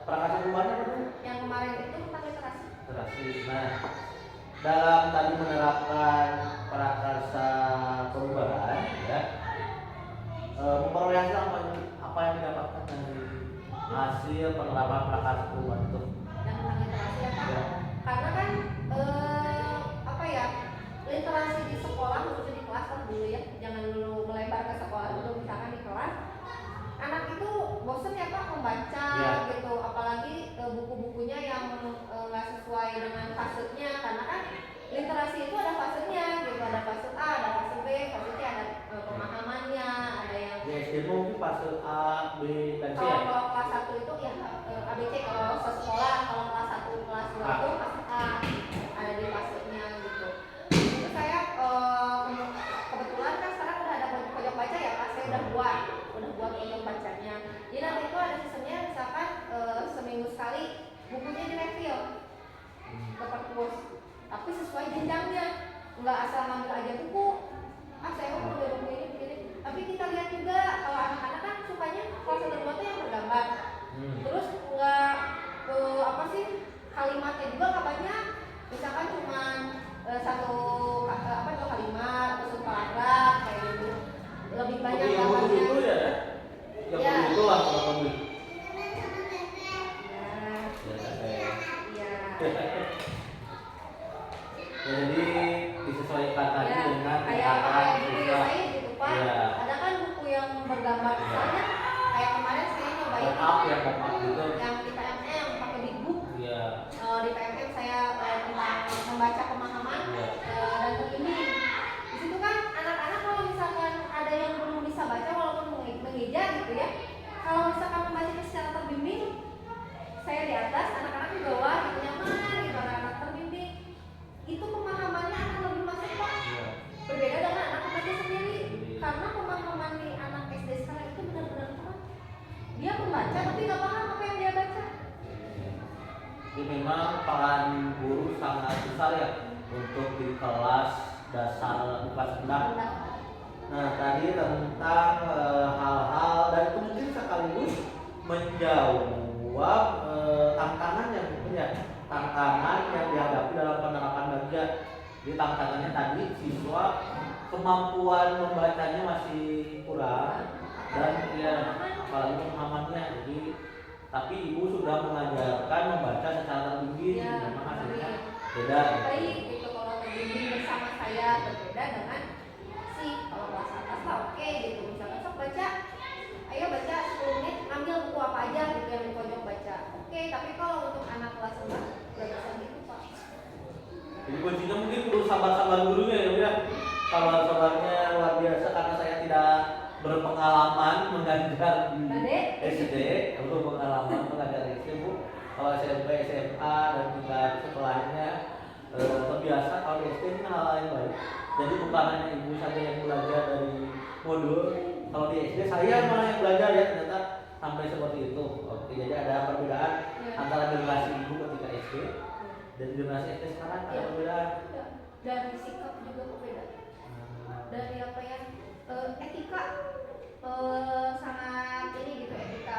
Prakarsa perubahannya apa tuh? Yang kemarin itu tentang literasi. Literasi. Nah, dalam tadi menerapkan prakarsa perubahan, ya, memperoleh hasil apa yang didapatkan dari hasil penerapan prakarsa perubahan itu? Yang tentang literasi ya Pak. Ya. Karena kan apa ya, literasi di sekolah khususnya di kelas kan dulu ya, jangan dulu melebar ke sekolah dulu, misalkan di kelas anak itu bosen ya Pak membaca Ya. gitu, apalagi buku-bukunya yang nggak sesuai dengan fasenya, karena kan literasi itu ada fasenya gitu, ada fase A, ada fase B, fase C, ada pemahamannya, ada yang Di SD mungkin fase A, B, dan C ya? kalau kelas 1 itu ya A, B, C, kalau sekolah, kalau kelas 1, kelas 2 A. itu fase A, ada di fasenya gitu. Itu saya kebetulan kan sekarang udah ada pojok baca ya Pak, saya udah buat pojok bacanya. Jadi nanti itu ada sistemnya, misalkan seminggu sekali bukunya direview ke perpus, tapi sesuai jenjangnya, nggak asal ngambil aja buku. Saya mau ngambil buku ini begini. Tapi kita lihat juga kalau anak-anak kan sukanya kelas 1 dan 2 tuh yang bergambar. Terus nggak apa sih, kalimatnya juga nggak banyak. Misalkan cuma dua kalimat atau satu paragraf kayak gitu. Lebih banyak gambarnya. Itu ya? Yang Ya. itu lah kalau kamu. Ya. Jadi disesuaikan tadi Ya, dengan kayak buku siswa. yang lain gitu Pak. Ya. Ada kan buku yang bergambar, misalnya kayak kemarin saya nyobain Pop-up gitu. yang di PMM pakai big book. Iya. Di PMM saya tentang membaca pemahaman Iya. dan terbimbing. Di situ kan anak-anak kalau misalkan ada yang belum bisa baca walaupun mengeja gitu ya, kalau misalkan membacanya secara terbimbing, saya di atas, anak-anak di bawah gitu, nyaman gitu, anak-anak terbimbing, itu pemahamannya akan lebih masuk Pak. Iya. Berbeda dengan anak pembaca sendiri, karena pemahaman di anak SD sekarang itu benar-benar kuat. Dia membaca tapi nggak paham apa yang dia baca. Jadi memang peran guru sangat besar ya untuk di kelas dasar, di kelas rendah. Nah tadi tentang hal-hal dan itu mungkin sekaligus menjawab tantangan yang mungkin ya, tantangan yang dihadapi dalam penerapan baja. Jadi tantangannya tadi siswa kemampuan membacanya masih kurang dan ya apalagi pemahamannya. Jadi tapi ibu sudah mengajarkan membaca secara terbimbing, Ya, memang hasilnya baik. beda. Baik gitu kalau terbimbing bersama saya, berbeda dengan kalau kelas atas lah oke gitu, misalkan sok baca, ayo baca 10 menit, ngambil buku apa aja gitu yang di pojok baca, oke. Tapi kalau untuk anak kelas 4 nggak bisa gitu Pak. Jadi kuncinya mungkin perlu sabar-sabar gurunya ya, Bu ya. Sabar-sabarnya luar biasa karena saya tidak berpengalaman mengajar di Adek? SD, belum pengalaman mengajar SD Bu. Kalau SMP, SMA dan juga sekolahnya terbiasa. Kalau SD ini hal yang baik. Jadi bukan hanya ibu saja yang belajar dari modul. Kalau di SD saya malah yang belajar ya, ternyata sampai seperti itu. Oke, jadi ada perbedaan antara generasi ibu ketika SD dan generasi SD sekarang ada perbedaan. Dari sikap juga berbeda. Dari apa ya, etika sangat ini gitu, etika.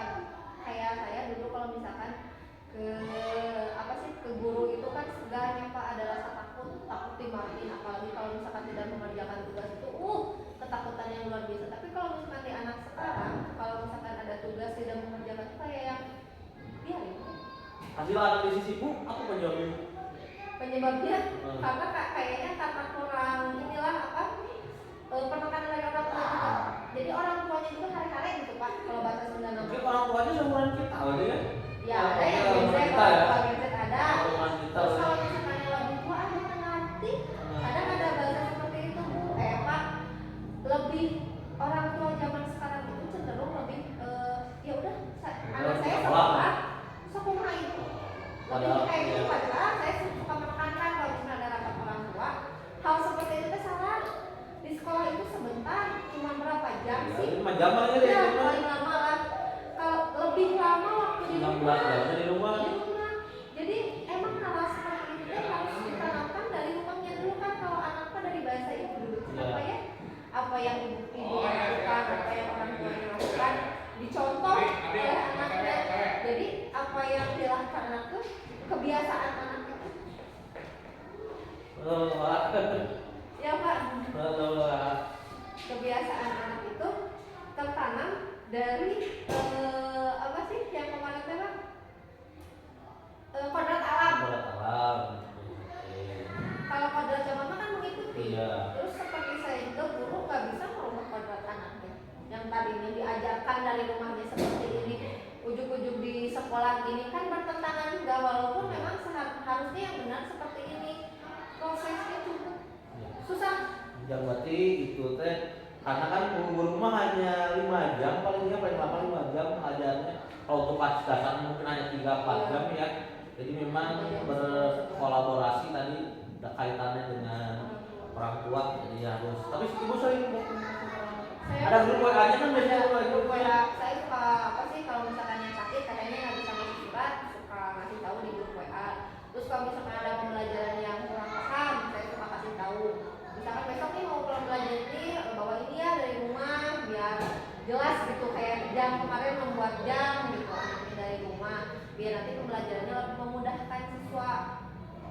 Kayak saya dulu kalau misalkan ke guru itu kan segan yang Pak, ada rasa takut dimarahin, apalagi kalau misalkan tidak mengerjakan tugas itu ketakutan yang luar biasa. Tapi kalau misalkan di anak sekarang, kalau misalkan ada tugas tidak mengerjakan itu kayak yang biarin. Hasil analisis ibu apa penyebabnya karena kayaknya karena kurang inilah apa, penekanan dari orang tua juga. Jadi orang tuanya juga hari-hari gitu Pak, kalau bahasa Sunda namanya. Mungkin orang tuanya seumuran kita gitu ya. Ya ada yang seumuran Gen Z, kita ya. kalau Gen Z ada. Seumuran kita. Terus kalau misalkan yang lebih tua ada nanti, kadang ada bahasa seperti itu Bu, Pak. Lebih orang tua zaman sekarang itu cenderung lebih ya udah anak saya sekolah, sekolah itu. Lebih kayak gitu, padahal saya suka menekankan kalau misalnya ada rapat orang tua, hal seperti itu salah. Di sekolah itu sebentar, cuma berapa jam sih? 5 jam aja deh. Ya, paling lama lah. Kalau lebih apa yang dilakukan anak tuh kebiasaan anak itu. Ya Pak, kebiasaan anak itu tertanam dari apa sih yang kemarin teh Pak? Kodrat alam. Kalau kodrat zaman mah kan mengikuti. Iya. Terus seperti saya juga guru nggak bisa merubah kodrat anaknya. Yang tadinya diajarkan dari rumahnya seperti ini, ujuk-ujuk di sekolah ini kan bertentangan juga, walaupun memang harusnya yang benar seperti ini. Prosesnya cukup susah. Yang berarti itu teh karena kan guru mah hanya 5 jam paling lama 5 jam pengajarannya. Kalau untuk kelas dasar mungkin hanya 3-4 jam ya. Jadi memang berkolaborasi tadi ada kaitannya dengan orang tua, jadi harus. Tapi ibu sering ada grup WA-nya kan biasanya grup WA. Saya suka apa sih kalau misalkan yang sakit katanya nggak bisa ngasih surat, suka ngasih tahu di grup WA. Terus kalau misalkan ada pembelajaran yang kurang paham, saya suka kasih tahu. Misalkan besok nih mau pulang belajar ini, bawa ini ya dari rumah biar jelas gitu, kayak jam kemarin membuat jam gitu anaknya dari rumah biar nanti pembelajarannya lebih memudahkan siswa.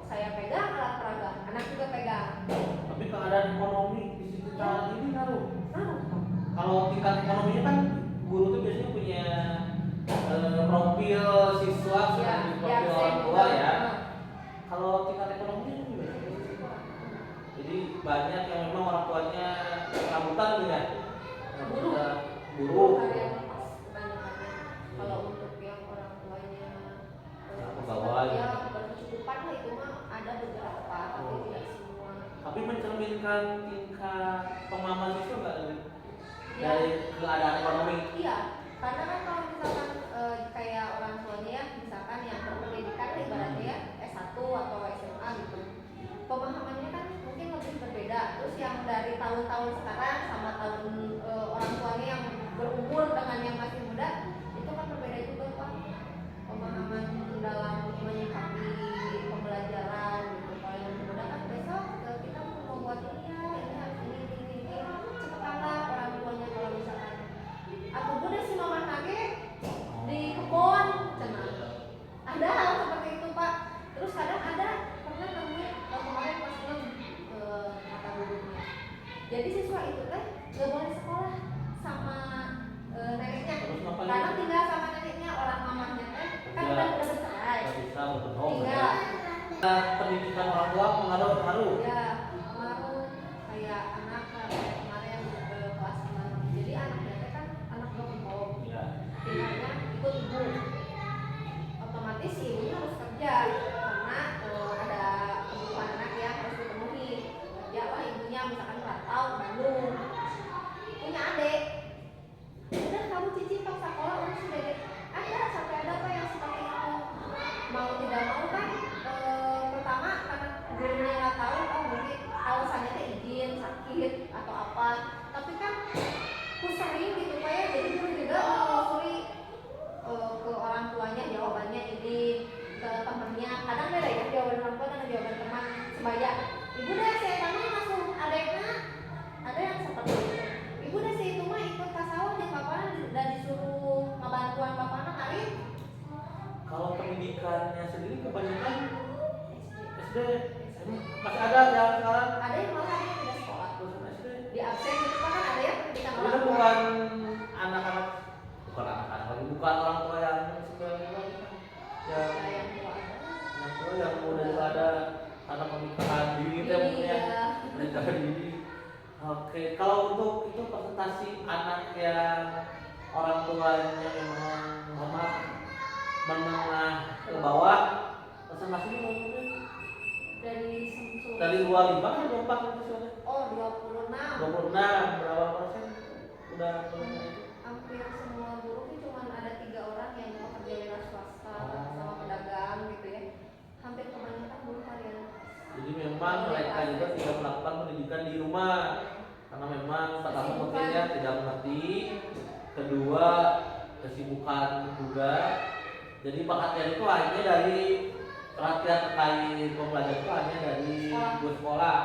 Saya pegang alat peraga, anak juga pegang. Tapi keadaan ekonomi di sekitar ini ngaruh. Kalau tingkat ekonominya kan guru tuh biasanya punya profil siswa sama profil orang tua ya. Kalau tingkat ekonominya gimana? Jadi banyak yang memang orang tuanya rambutan gitu ya. Guru. Kalau untuk yang orang tuanya pegawai ya berkecukupan lah itu mah ada beberapa, tapi tidak semua. Tapi mencerminkan tingkat pemahaman siswa nggak dari keadaan ekonomi? Iya, karena kan kalau misalkan kayak orang tuanya ya, misalkan yang berpendidikan ibaratnya ya S1 atau SMA gitu, pemahamannya kan mungkin lebih berbeda. Terus yang dari tahun-tahun sekarang sama tahun orang tuanya yang berumur dengan yang masih muda, itu kan berbeda juga Pak. Pemahaman dalam menyikapi pembelajaran gitu. Kalau yang muda kan besok kita mau membuat ini ya, ini harus ini cepetanlah orang tuanya. Kalau misalkan aku udah sih mama nage di kebun cenah. Ada hal seperti itu Pak. Terus kadang ada pernah nemuin kemarin pas kata gurunya. Jadi siswa itu teh gak boleh sekolah sama neneknya. Karena tinggal sama neneknya, orang mamahnya teh kan udah bercerai. Bisa berpenuh. Tinggal. Pendidikan orang tua pengaruh. Ya, pengaruh kayak anak kemarin kelas 6. Jadi anaknya teh kan anak berkelompok. Iya. Tinggalnya ikut ibu. Otomatis si ibunya harus kerja karena ada kebutuhan anak yang harus dipenuhi. Kerja lah ibunya misalkan merantau ke Bandung. Punya adik. Udah kamu cicip pas sekolah urus dedek. Ada sampai ada apa yang seperti itu. Mau tidak mau kan pertama karena gurunya nggak tahu, oh mungkin alasannya teh izin sakit atau apa. Tapi kan ku sering gitu kayak jadi guru juga menelusuri ke orang tuanya jawabannya ini, ke temennya. Kadang beda ya jawaban orang tua dan jawaban teman sebaya. Ibu deh saya tanya langsung adeknya. Ada yang seperti itu. Ibu deh saya itu mah ikut ke sawah jeung bapak dan disuruh ngebantuan bapakna kali. Kalau pendidikannya sendiri kebanyakan SD, masih ada yang sekarang. Ada yang malah ada yang tidak sekolah. SD. Di absen itu kan ada ya pendidikan Itu orang tua. bukan anak-anak, bukan orang tua yang yang udah ada karena pernikahan dini teh mungkin pernikahan dini. Oke, kalau untuk itu presentasi anak yang orang tuanya memang menengah ke bawah, presentasinya mungkin dari 25 kan 24 itu sudah. Oh 26. 26 berapa persen udah punya itu? Hampir semua guru itu cuma ada 3 orang yang bekerja wira swasta sama pedagang gitu ya. Hampir kebanyakan guru harian. Jadi memang mereka juga tidak melakukan pendidikan di rumah karena memang pertama mungkin ya tidak mengerti, kedua kesibukan juga. Jadi perhatian itu hanya dari perhatian terkait pembelajaran itu hanya dari sekolah.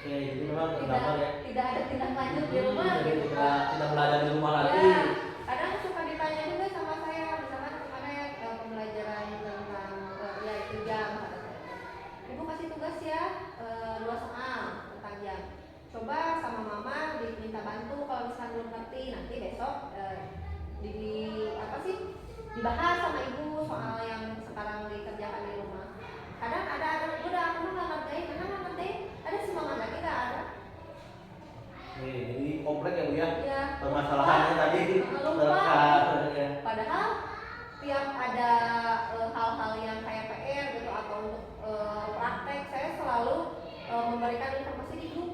Oke, jadi memang tergambar ya. Tidak ada tindak lanjut di rumah jadi gitu. tidak belajar di rumah lagi. Ya, kadang suka ditanya juga sama saya, misalkan kemana ya pembelajaran dibahas sama ibu soal yang sekarang dikerjakan di rumah. Kadang ada udah aku mah nggak ngerjain, ada semangat lagi nggak ada. Nih, jadi komplek ya Bu ya. Ya. Permasalahannya tadi Lupa. ya. Padahal tiap ada hal-hal yang kayak PR gitu atau untuk praktek, saya selalu memberikan informasi di grup.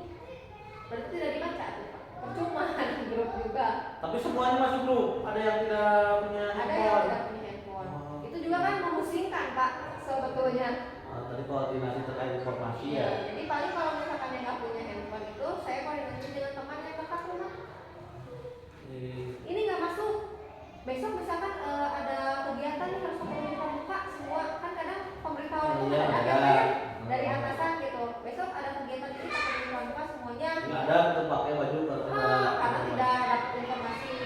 Berarti tidak dibaca tuh Pak. Percuma di grup juga. Tapi semuanya masuk grup. Ada yang tidak punya Ada handphone. yang tidak punya handphone. Oh. Itu juga kan memusingkan Pak sebetulnya. Tadi koordinasi terkait informasi ya. Jadi paling kalau misalkan yang nggak punya handphone itu saya koordinasi dengan teman yang dekat rumah. Ini nggak masuk. Besok misalkan ada kegiatan nih harus pemerintah buka semua, kan kadang pemberitahuan itu Iya, ada ada. dari atasan gitu. Besok ada kegiatan ini pemerintah buka semuanya. Nggak ada untuk pakai baju Karena tidak dapat informasi.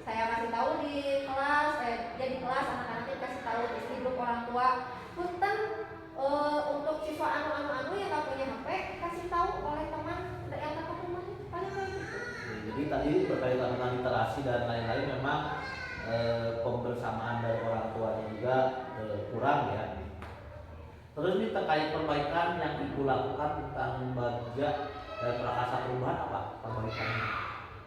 Saya kasih tahu di kelas, jadi kelas anak-anaknya kasih tahu di grup orang tua. Punten untuk siswa anu yang nggak punya HP kasih tahu oleh teman yang dekat rumahnya. Paling kayak gitu. Jadi tadi berkaitan dengan literasi dan lain-lain memang pembersamaan dari orang tuanya juga kurang ya. Terus ini terkait perbaikan yang Ibu lakukan tentang Bagja dan Prakasa Perubahan apa perbaikannya?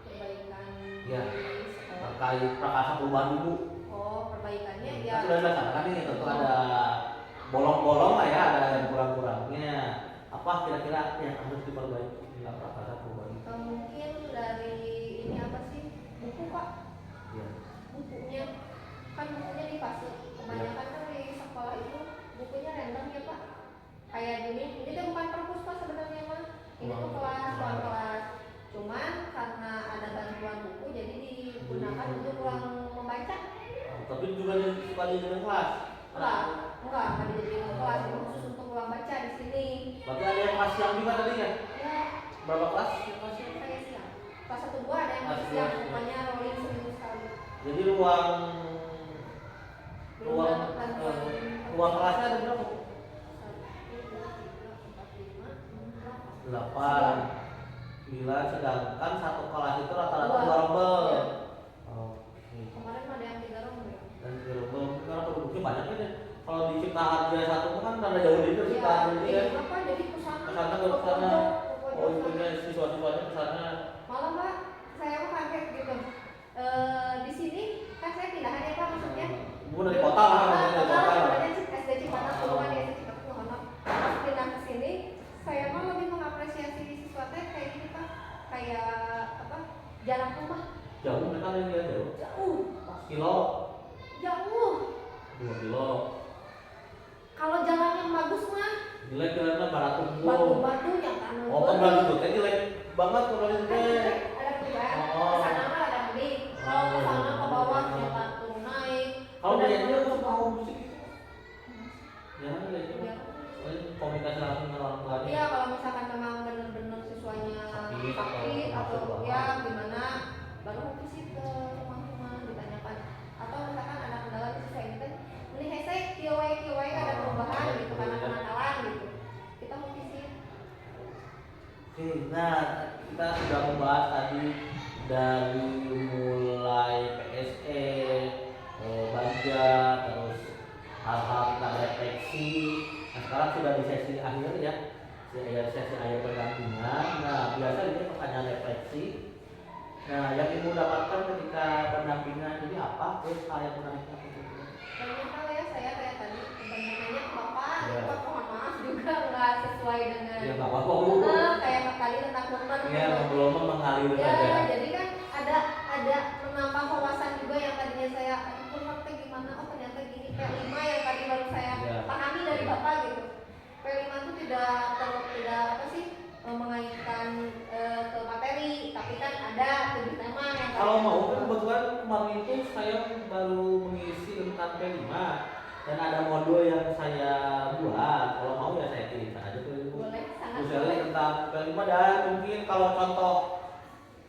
Perbaikan Ya, di sekolah. terkait Prakasa Perubahan dulu. Oh, perbaikannya Kan ya. sudah dilaksanakan ini tentu ada bolong-bolong lah ya, ada yang kurang-kurangnya. Apa kira-kira yang harus diperbaiki dalam Prakasa Perubahan itu? Mungkin dari ini apa sih? Buku Pak. Ya. Bukunya kan bukunya di fase kebanyakan kan di sekolah itu bukunya random ya Pak. Kayak ini tuh bukan perpus Pak sebenarnya mah. Ini tuh ruang kelas. Cuman karena ada bantuan buku jadi digunakan untuk ruang membaca. Tapi juga suka di kelas. Enggak dijadiin kelas, ini khusus untuk ruang baca di sini. Berarti ada yang kelas siang juga tadi ya? Ya, Berapa kelas? Yang kelas siang? saya siang. Kelas 1 2 ada yang Kelas siang, dua. bukannya rolling seminggu sekali. Jadi ruang Belum dapat bantuan. ruang kelasnya ada berapa? 1, 2, 3, 4, 5, 6, 8, 9, sedangkan satu kelas itu rata-rata Dua. 2 rombel. Iya. Oke. Kemarin ada yang 3 rombel ya? Dan 3 rombel karena penduduknya banyak kan ya. Kalau di Cipta Harja satu kan rada jauh itu Cipta Harja ini kan. Apa jadi kesana? Kesana ke sana. Oh itunya siswa-siswanya kesana. Malah Pak, saya mah kaget gitu. Di sini kan saya pindahan ya Pak maksudnya. Ibu dari kota lah, dari kota. Sebenarnya SD Cipatat dulu kan ya, SD Cipatat Muhammad. Pas pindah ke sini, saya mah lebih mengapresiasi siswa teh kayak gini Pak, kayak apa? Jarak rumah Jauh mereka yang dia jauh. jauh, Kilo, jauh. 2 kilo. Kalau jalan yang bagus mah Jelek jalannya Baratung. batu-batu yang tanah. Oh kan berarti itu teh jelek banget kalau itu teh. Ada perubahan. Oh. Ke sana mah ada mending. Kalau ke sana ke bawah ternyata turun naik. Kalau Udah dia turun tuh ke mau bawah. musik itu. Ya, ada itu. Ya. Komunikasi langsung dengan orang tuanya. Iya, kalau misalkan memang benar-benar siswanya Sakit sakit atau atau masuk ya banget. gimana, baru visit ke rumah-rumah ditanyakan. Atau misalkan ada kendala di siswa ini kan, ini hese kiwai ada perubahan gitu karena kenakalan gitu. Kita mau visit. Oke, nah kita sudah membahas tadi dari mulai PSE, Bagja, terus hal-hal tentang refleksi. Nah sekarang sudah di sesi akhir ya, sesi akhir pendampingan. Nah biasa ini pertanyaan refleksi. Nah yang Ibu dapatkan ketika pendampingan ini apa? Terus hal yang menarik apa? Banyak hal ya saya kayak tadi kebanyakannya Bapak, Ya. Bapak mohon maaf juga nggak sesuai dengan Ya nggak apa-apa Bu. kayak tadi tentang teman. Ya belum mengalir Ya, saja. jadi kan ada menambah wawasan juga yang tadinya saya aduh praktek gimana, oh ternyata gini P5 yang tadi baru saya Ya. pahami dari Bapak gitu. P5 itu tidak apa sih mengaitkan ke materi, tapi kan ada 7 tema yang Kalau mau kan kebetulan kemarin itu saya baru mengisi tentang P5 dan ada modul yang saya buat. Kalau mau ya saya kirim aja ke Ibu. boleh sangat Misalnya boleh. tentang P5 dan mungkin kalau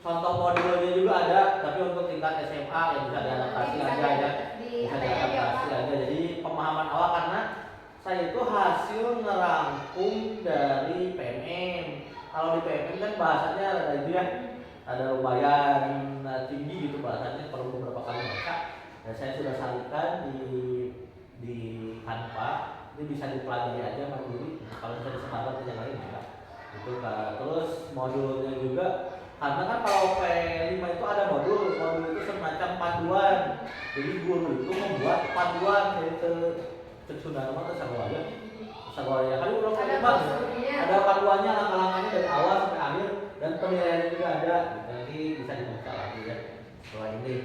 contoh modulnya juga ada, tapi untuk tingkat SMA yang bisa diadaptasi Bisa aja ya. di Bisa ATM ya diadaptasi Pak. aja. Jadi pemahaman awal karena saya itu hasil ngerangkum dari PMM. Kalau di PMM kan bahasanya ada itu ya, ada lumayan tinggi gitu bahasanya, perlu beberapa kali baca. Dan saya sudah salurkan di Canva, ini bisa dipelajari aja mandiri. Kalau misalnya semangat yang lain ya. Itu kan. Terus modulnya juga, karena kan kalau P5 itu ada modul itu semacam panduan. Jadi guru itu membuat panduan yaitu sudah nama ke Sagoya. Kali ulang ada panduannya langkah-langkahnya dari awal sampai akhir dan penilaiannya juga ada. Nanti bisa dibaca lagi ya setelah ini.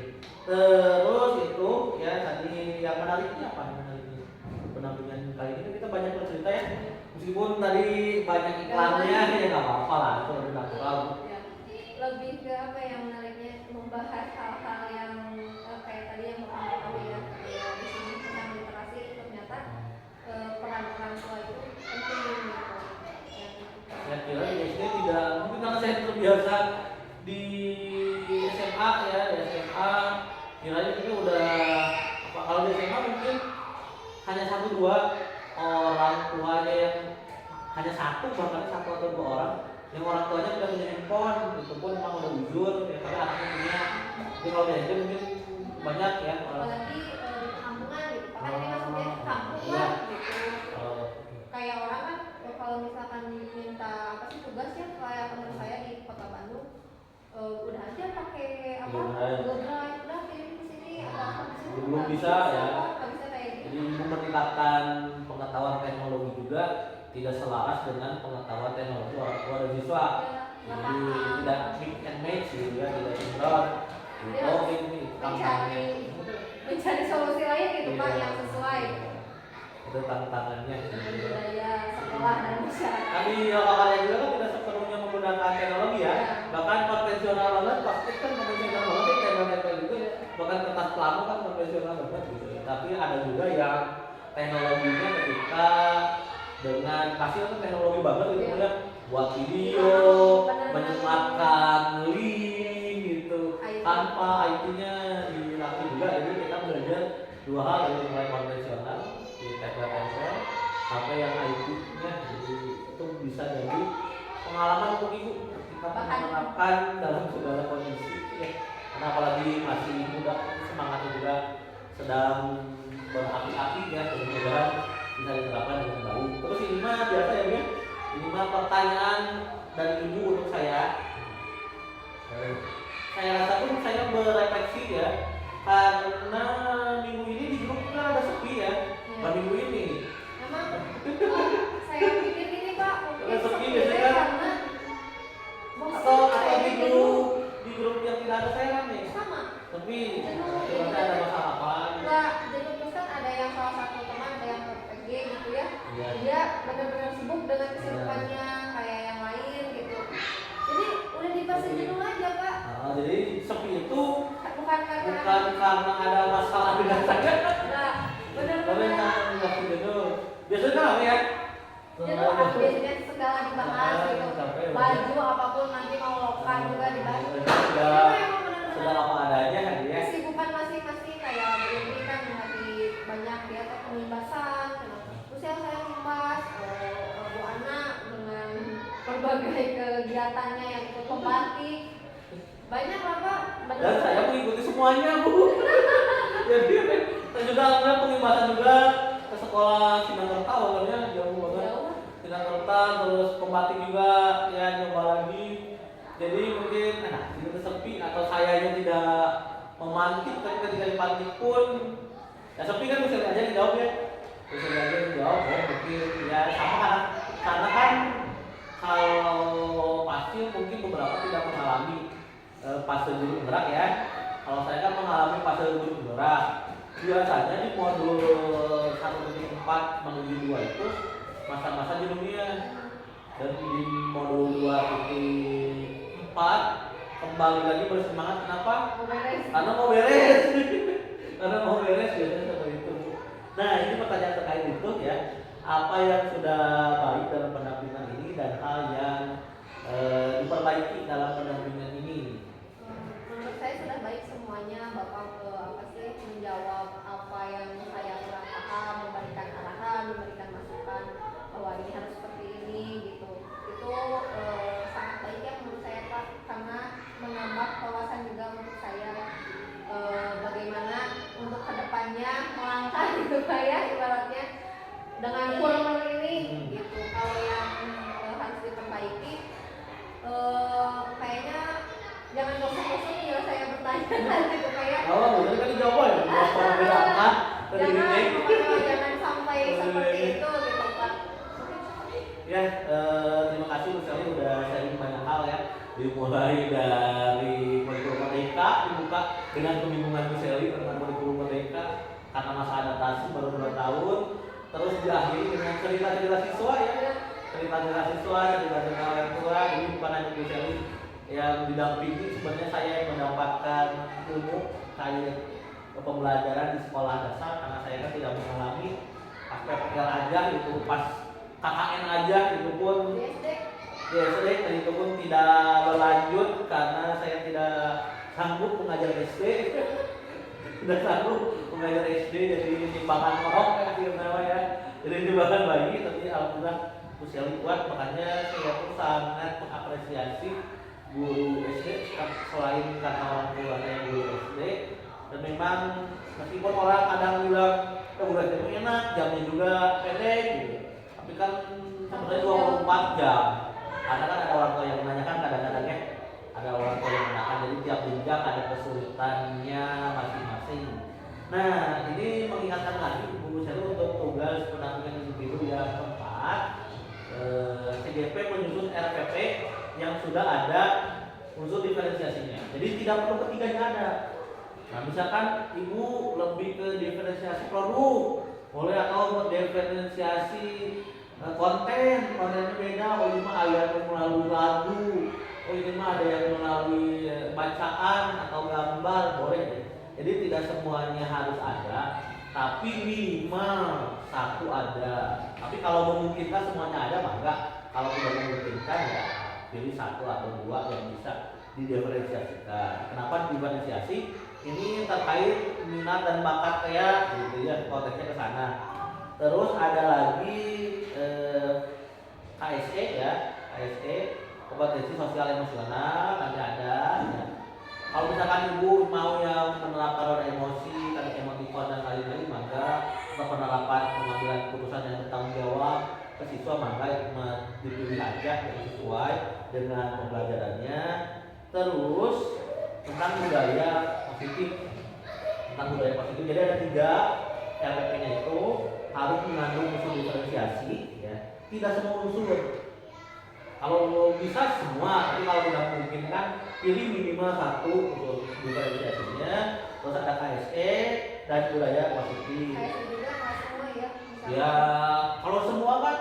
Terus itu ya tadi yang menariknya apa yang menariknya penampilan kali ini kita banyak bercerita ya, meskipun tadi banyak iklannya ya nggak apa-apa lah, itu lebih natural. Ya, lebih ke apa yang menariknya membahas hal-hal yang kayak tadi yang bapak tahu ya, kayak di sini tentang literasi ternyata peran orang tua itu penting gitu. Saya kira di SD tidak, mungkin karena saya terbiasa di SMA ya, di SMA kirain ini udah apa, kalau di SMA mungkin hanya 1-2 orang tuanya yang hanya bahkan 1 atau 2 orang yang orang tuanya sudah punya handphone, itu pun memang udah uzur ya, tapi anaknya punya. Jadi kalau di SD mungkin banyak ya orang. Apalagi di kampungan gitu, makanya ini maksudnya kampung lah gitu. Kayak orang kan kalau misalkan minta apa sih tugas ya, kayak teman saya di kota Bandung udah aja pakai apa Google Drive, udah kirim ke sini atau apa di sini belum bisa ya. Nggak bisa kayak gitu. Jadi meningkatkan pengetahuan teknologi juga tidak selaras dengan pengetahuan teknologi orang tua dan siswa. Jadi tidak mix and match gitu ya, tidak sinkron. Ini mencari solusi lain gitu Pak yang sesuai. Itu tantangannya budaya sekolah dan masyarakat. Tapi lokalnya juga kan tidak sepenuhnya menggunakan teknologi ya. Bahkan konvensional banget, pasti kan konvensional banget ya, teknologi itu bahkan kertas plano kan konvensional banget gitu. Tapi ada juga yang teknologinya ketika dengan pasti kan teknologi banget gitu ya, buat video, menyematkan link gitu, tanpa IT-nya dilatih juga. Jadi kita belajar 2 hal, dari mulai konvensional di tempel sampai yang IT-nya, jadi itu bisa jadi pengalaman untuk ibu ketika menerapkan dalam segala kondisi ya. Karena apalagi masih muda, semangatnya juga sedang berapi-api ya, mudah-mudahan bisa diterapkan dengan baik. Terus ini mah biasa ya, ini mah pertanyaan dari ibu untuk saya. Saya rasa pun saya berefleksi ya, karena minggu ini di grup kan ada sepi ya. Minggu ini memang saya pikir ini Pak mungkin sepi biasanya karena atau di grup yang tidak ada saya rame sama tapi jenuh ada masalah apa? Enggak, jenuh terus kan ada yang salah satu teman ada yang PG gitu ya. Dia benar-benar sibuk dengan kesibukannya kayak yang lain gitu. Jadi udah di fase jenuh aja Pak. Jadi sepi itu bukan karena ada masalah dengan saya. Enggak, benar-benar biasanya kan ya jenuh, biasanya segala dibahas gitu, baju apapun nanti mau lokan juga dibahas. Sudah apa adanya kan ya. Kesibukan masing-masing kayak ini kan lagi banyak dia teh pembahasan, terus yang saya membahas Bu Ana dengan berbagai kegiatannya yang ikut pembatik banyak lah Pak. Dan saya mengikuti semuanya Bu. Jadi saya juga alhamdulillah pengimbasan juga ke sekolah Sinangkerta, awalnya jauh banget. Sinangkerta, terus pembatik juga ya, nyoba lagi. Jadi mungkin itu sepi atau sayanya tidak memantik, tapi ketika dipantik pun ya sepi kan, bisa aja dijawab ya. Bisa aja dijawab ya, mungkin ya sama karena kan kalau pasti mungkin beberapa tidak mengalami fase guru gerak ya. Kalau saya kan mengalami fase guru gerak. Biasanya di modul 1.4 menuju 2 itu masa-masa jenuhnya, dan di modul 2.4 kembali lagi bersemangat. Kenapa? Karena mau beres. Karena mau beres biasanya seperti itu. Nah, ini pertanyaan terkait itu ya. Apa yang sudah baik dalam pendampingan ini dan hal yang diperbaiki dalam pendampingan ini? Menurut saya sudah baik semuanya, Bapak menjawab apa yang saya kurang paham, memberikan arahan, memberikan masukan bahwa ini harus seperti ini gitu. Itu sangat baik ya menurut saya Pak, karena menambah wawasan juga untuk saya bagaimana untuk Ya, terima kasih Bu Sally udah sharing banyak hal ya. Dimulai dari kurikulum merdeka dibuka dengan kebingungan Bu Sally tentang kurikulum merdeka karena masa adaptasi baru 2 tahun, terus diakhiri dengan cerita-cerita siswa ya, cerita-cerita siswa, cerita-cerita orang tua. Ini bukan hanya Bu Sally yang didampingi, sebenarnya saya yang mendapatkan ilmu saya pembelajaran di sekolah dasar karena saya kan tidak mengalami pas PPL aja itu, pas KKN aja itu pun di SD dan itu pun tidak berlanjut karena saya tidak sanggup mengajar SD tidak sanggup mengajar SD, jadi timbangan orang akhirnya ya, jadi timbangan bayi. Tapi alhamdulillah Bu Sally kuat, makanya saya pun sangat mengapresiasi guru SD selain karena orang tua saya guru SD. Dan memang meskipun orang kadang bilang guru SD itu enak, jamnya juga pendek gitu, tapi kan sebenarnya 24 jam. Karena kan ada orang tua yang menanyakan kadang-kadang ya, ada orang tua yang menanyakan, jadi tiap jenjang ada kesulitannya masing-masing. Nah, ini mengingatkan lagi Bu Sally untuk tugas pendampingan individu yang keempat, CGP menyusun RPP yang sudah ada unsur diferensiasinya. Jadi tidak perlu ketiganya ada. Nah, misalkan ibu lebih ke diferensiasi produk, boleh, atau diferensiasi kontennya beda. Oh ini mah ada yang melalui lagu, oh ini mah ada yang melalui bacaan atau gambar, boleh. Jadi tidak semuanya harus ada, tapi minimal satu ada. Tapi kalau memungkinkan semuanya ada, maka kalau tidak memungkinkan ya pilih satu atau dua yang bisa didiferensiasikan. Kenapa diferensiasi? Ini terkait minat dan bakat kayak gitu ya, konteksnya ke sana. Terus ada lagi KSE ya, KSE kompetensi sosial emosional nanti ada ya. Kalau misalkan ibu mau yang menerapkan roda emosi, tadi emotikon dan lain-lain, maka penerapan pengambilan keputusan yang bertanggung jawab ke siswa, maka dipilih aja yang sesuai dengan pembelajarannya. Terus tentang budaya positif, jadi ada 3 RPP-nya itu harus mengandung unsur diferensiasi ya, tidak semua unsur. Kalau bisa semua, tapi kalau tidak memungkinkan pilih minimal 1 unsur diferensiasinya. Terus ada KSE dan budaya positif. KSE juga nggak semua ya? Ya kalau semua kan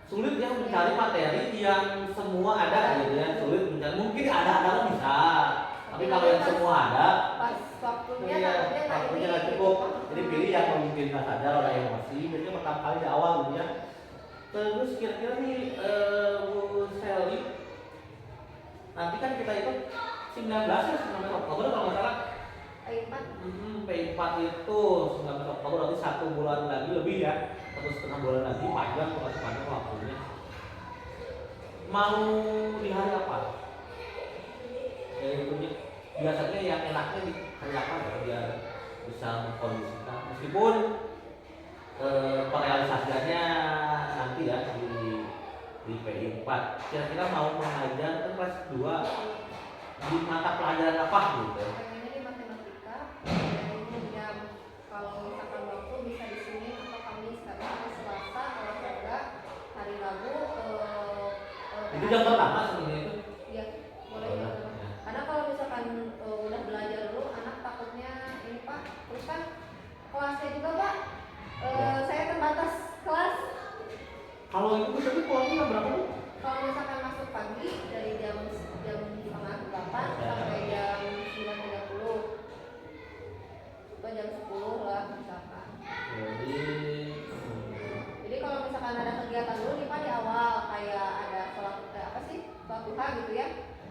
sulit ya mencari materi yang semua ada gitu ya, sulit mencari. Mungkin ada bisa, tapi kalau yang semua ada pas waktunya nggak cukup. Jadi pilih yang memungkinkan saja roda emosi. Biasanya pertama kali di awal gitu ya. Terus kira-kira nih Bu Sally, nanti kan kita itu 19 ya, 19 Oktober kalau nggak salah. P4 itu 19 Oktober, berarti 1 bulan lagi lebih ya, 1,5 bulan lagi, panjang waktunya. Mau di hari apa? Ya itu biasanya yang enaknya di hari apa ya, biar bisa mengkondisikan. Meskipun perealisasiannya nanti ya di PI 4. Kira-kira mau mengajar kan kelas 2 di mata pelajaran apa gitu? Pengennya di matematika, jam kalau misalkan waktu bisa di sini atau Kamis, karena hari Selasa kalau enggak hari Rabu. Itu jam pertama sebenarnya itu? Iya, boleh ya. Karena kalau misalkan udah belajar dulu, anak takutnya ini Pak, terus kan kelasnya juga Pak, saya terbatas kelas. Kalau itu tadi pulangnya berapa? Kalau misalkan masuk pagi dari jam 7:30 sampai jam 9:30 atau jam 10 lah misalkan. Jadi kalau misalkan ada kegiatan dulu nih Pak di awal, kayak ada sholat duha gitu ya,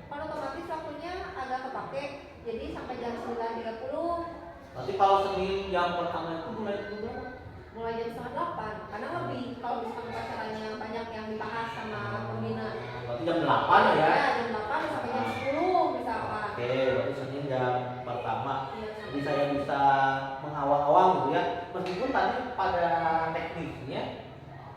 kan otomatis waktunya agak kepake, jadi sampai jam 9:30. Nanti kalau Senin jam pertama itu mulai berapa? Mulai jam 7:30, karena lebih kalau misalkan acaranya banyak yang dibahas sama pembina. Berarti jam 8 ya? Ya, jam 8 sampai jam 10 misalkan. Oke, berarti Senin jam pertama. Iya, Jadi saya bisa mengawal-awal gitu ya. Meskipun tadi pada tekniknya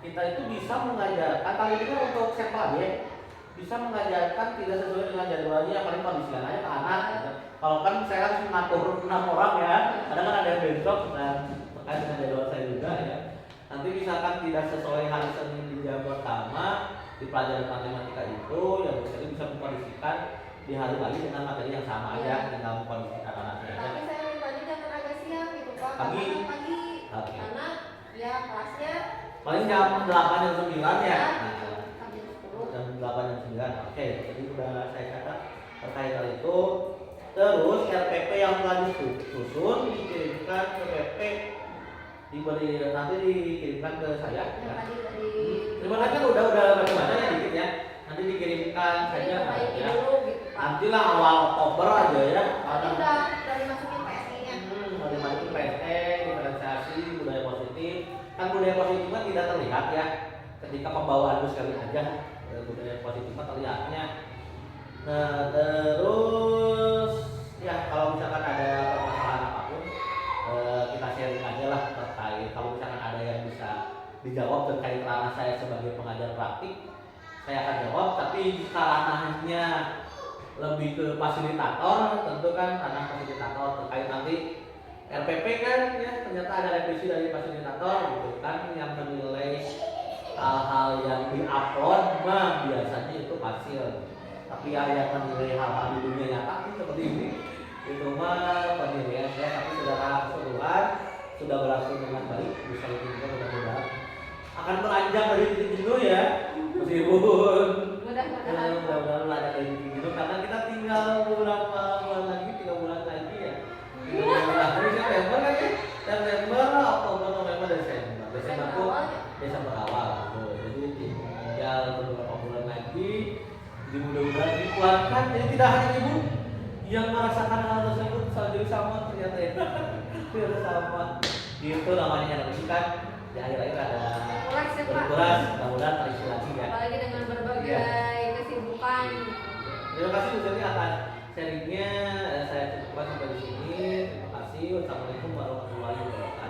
kita itu bisa mengajarkan, kali ini kan untuk sampel ya, bisa mengajarkan tidak sesuai dengan jadwalnya, yang paling kondisikan aja ke anak gitu. Kalau kan saya harus mengatur 6 orang ya, kadang kan ada yang bentrok dan terkait dengan jadwal saya juga ya. Nanti misalkan tidak sesuai hari Senin di di pelajaran matematika itu yang dosen bisa mengkondisikan di hari lagi dengan materi yang sama aja, tinggal mengkondisikan anaknya aja. Tapi saya mintanya jangan agak siang gitu Pak. Pagi. Kadang pagi. Oke. Karena ya kelasnya Paling jam 8 jam 9 ya. sampai 10. Jam 8 jam 9. Oke, jadi udah saya catat terkait hal itu. Terus RPP yang telah disusun dikirimkan ke PP, nanti dikirimkan ke saya. Yang Ya. tadi dari Terima kasih kan udah baca ya dikit ya. Nanti dikirimkan saja perbaiki ya. dulu gitu Pak. Nanti lah awal Oktober aja ya. Tadi udah dari masukin PSI-nya. Mau dimasukin PSE, diferensiasi, budaya positif. Kan budaya positif kan tidak terlihat ya. Ketika pembawaan itu sekali aja, budaya positif kan terlihatnya. Nah terus ya kalau misalkan ada permasalahan apapun, kita sharing aja lah terkait. Kalau misalkan ada yang bisa dijawab terkait ranah saya sebagai pengajar praktik, saya akan jawab. Tapi jika ranahnya lebih ke fasilitator, tentu kan ranah fasilitator terkait nanti RPP kan ya, ternyata ada revisi dari fasilitator gitu kan, yang menilai hal-hal yang diupload mah biasanya itu fasil. Tapi yang menilai hal-hal di dunia nyata seperti ini itu mah penilaian saya. Tapi secara keseluruhan sudah berlangsung dengan baik, bisa lebih juga mudah-mudahan akan beranjak dari titik jenuh ya, meskipun mudah-mudahan ada dari titik jenuh karena kita tinggal beberapa bulan lagi, 3 bulan lagi ya. 3 bulan lagi September kan ya, September, Oktober, November, Desember tuh Desember awal tuh. Jadi tinggal beberapa bulan lagi. Jadi mudah-mudahan dikuatkan. Jadi tidak hanya ibu yang merasakan hal tersebut jadi sama ternyata ya. Tidak sama. Gitu namanya energi kan. Di akhir-akhir ada berkuras, mudah-mudahan terisi lagi ya. Apalagi dengan berbagai kesibukan. Terima kasih Bu Seri atas sharingnya. Saya cukupkan sampai di sini. Terima kasih. Wassalamualaikum warahmatullahi wabarakatuh.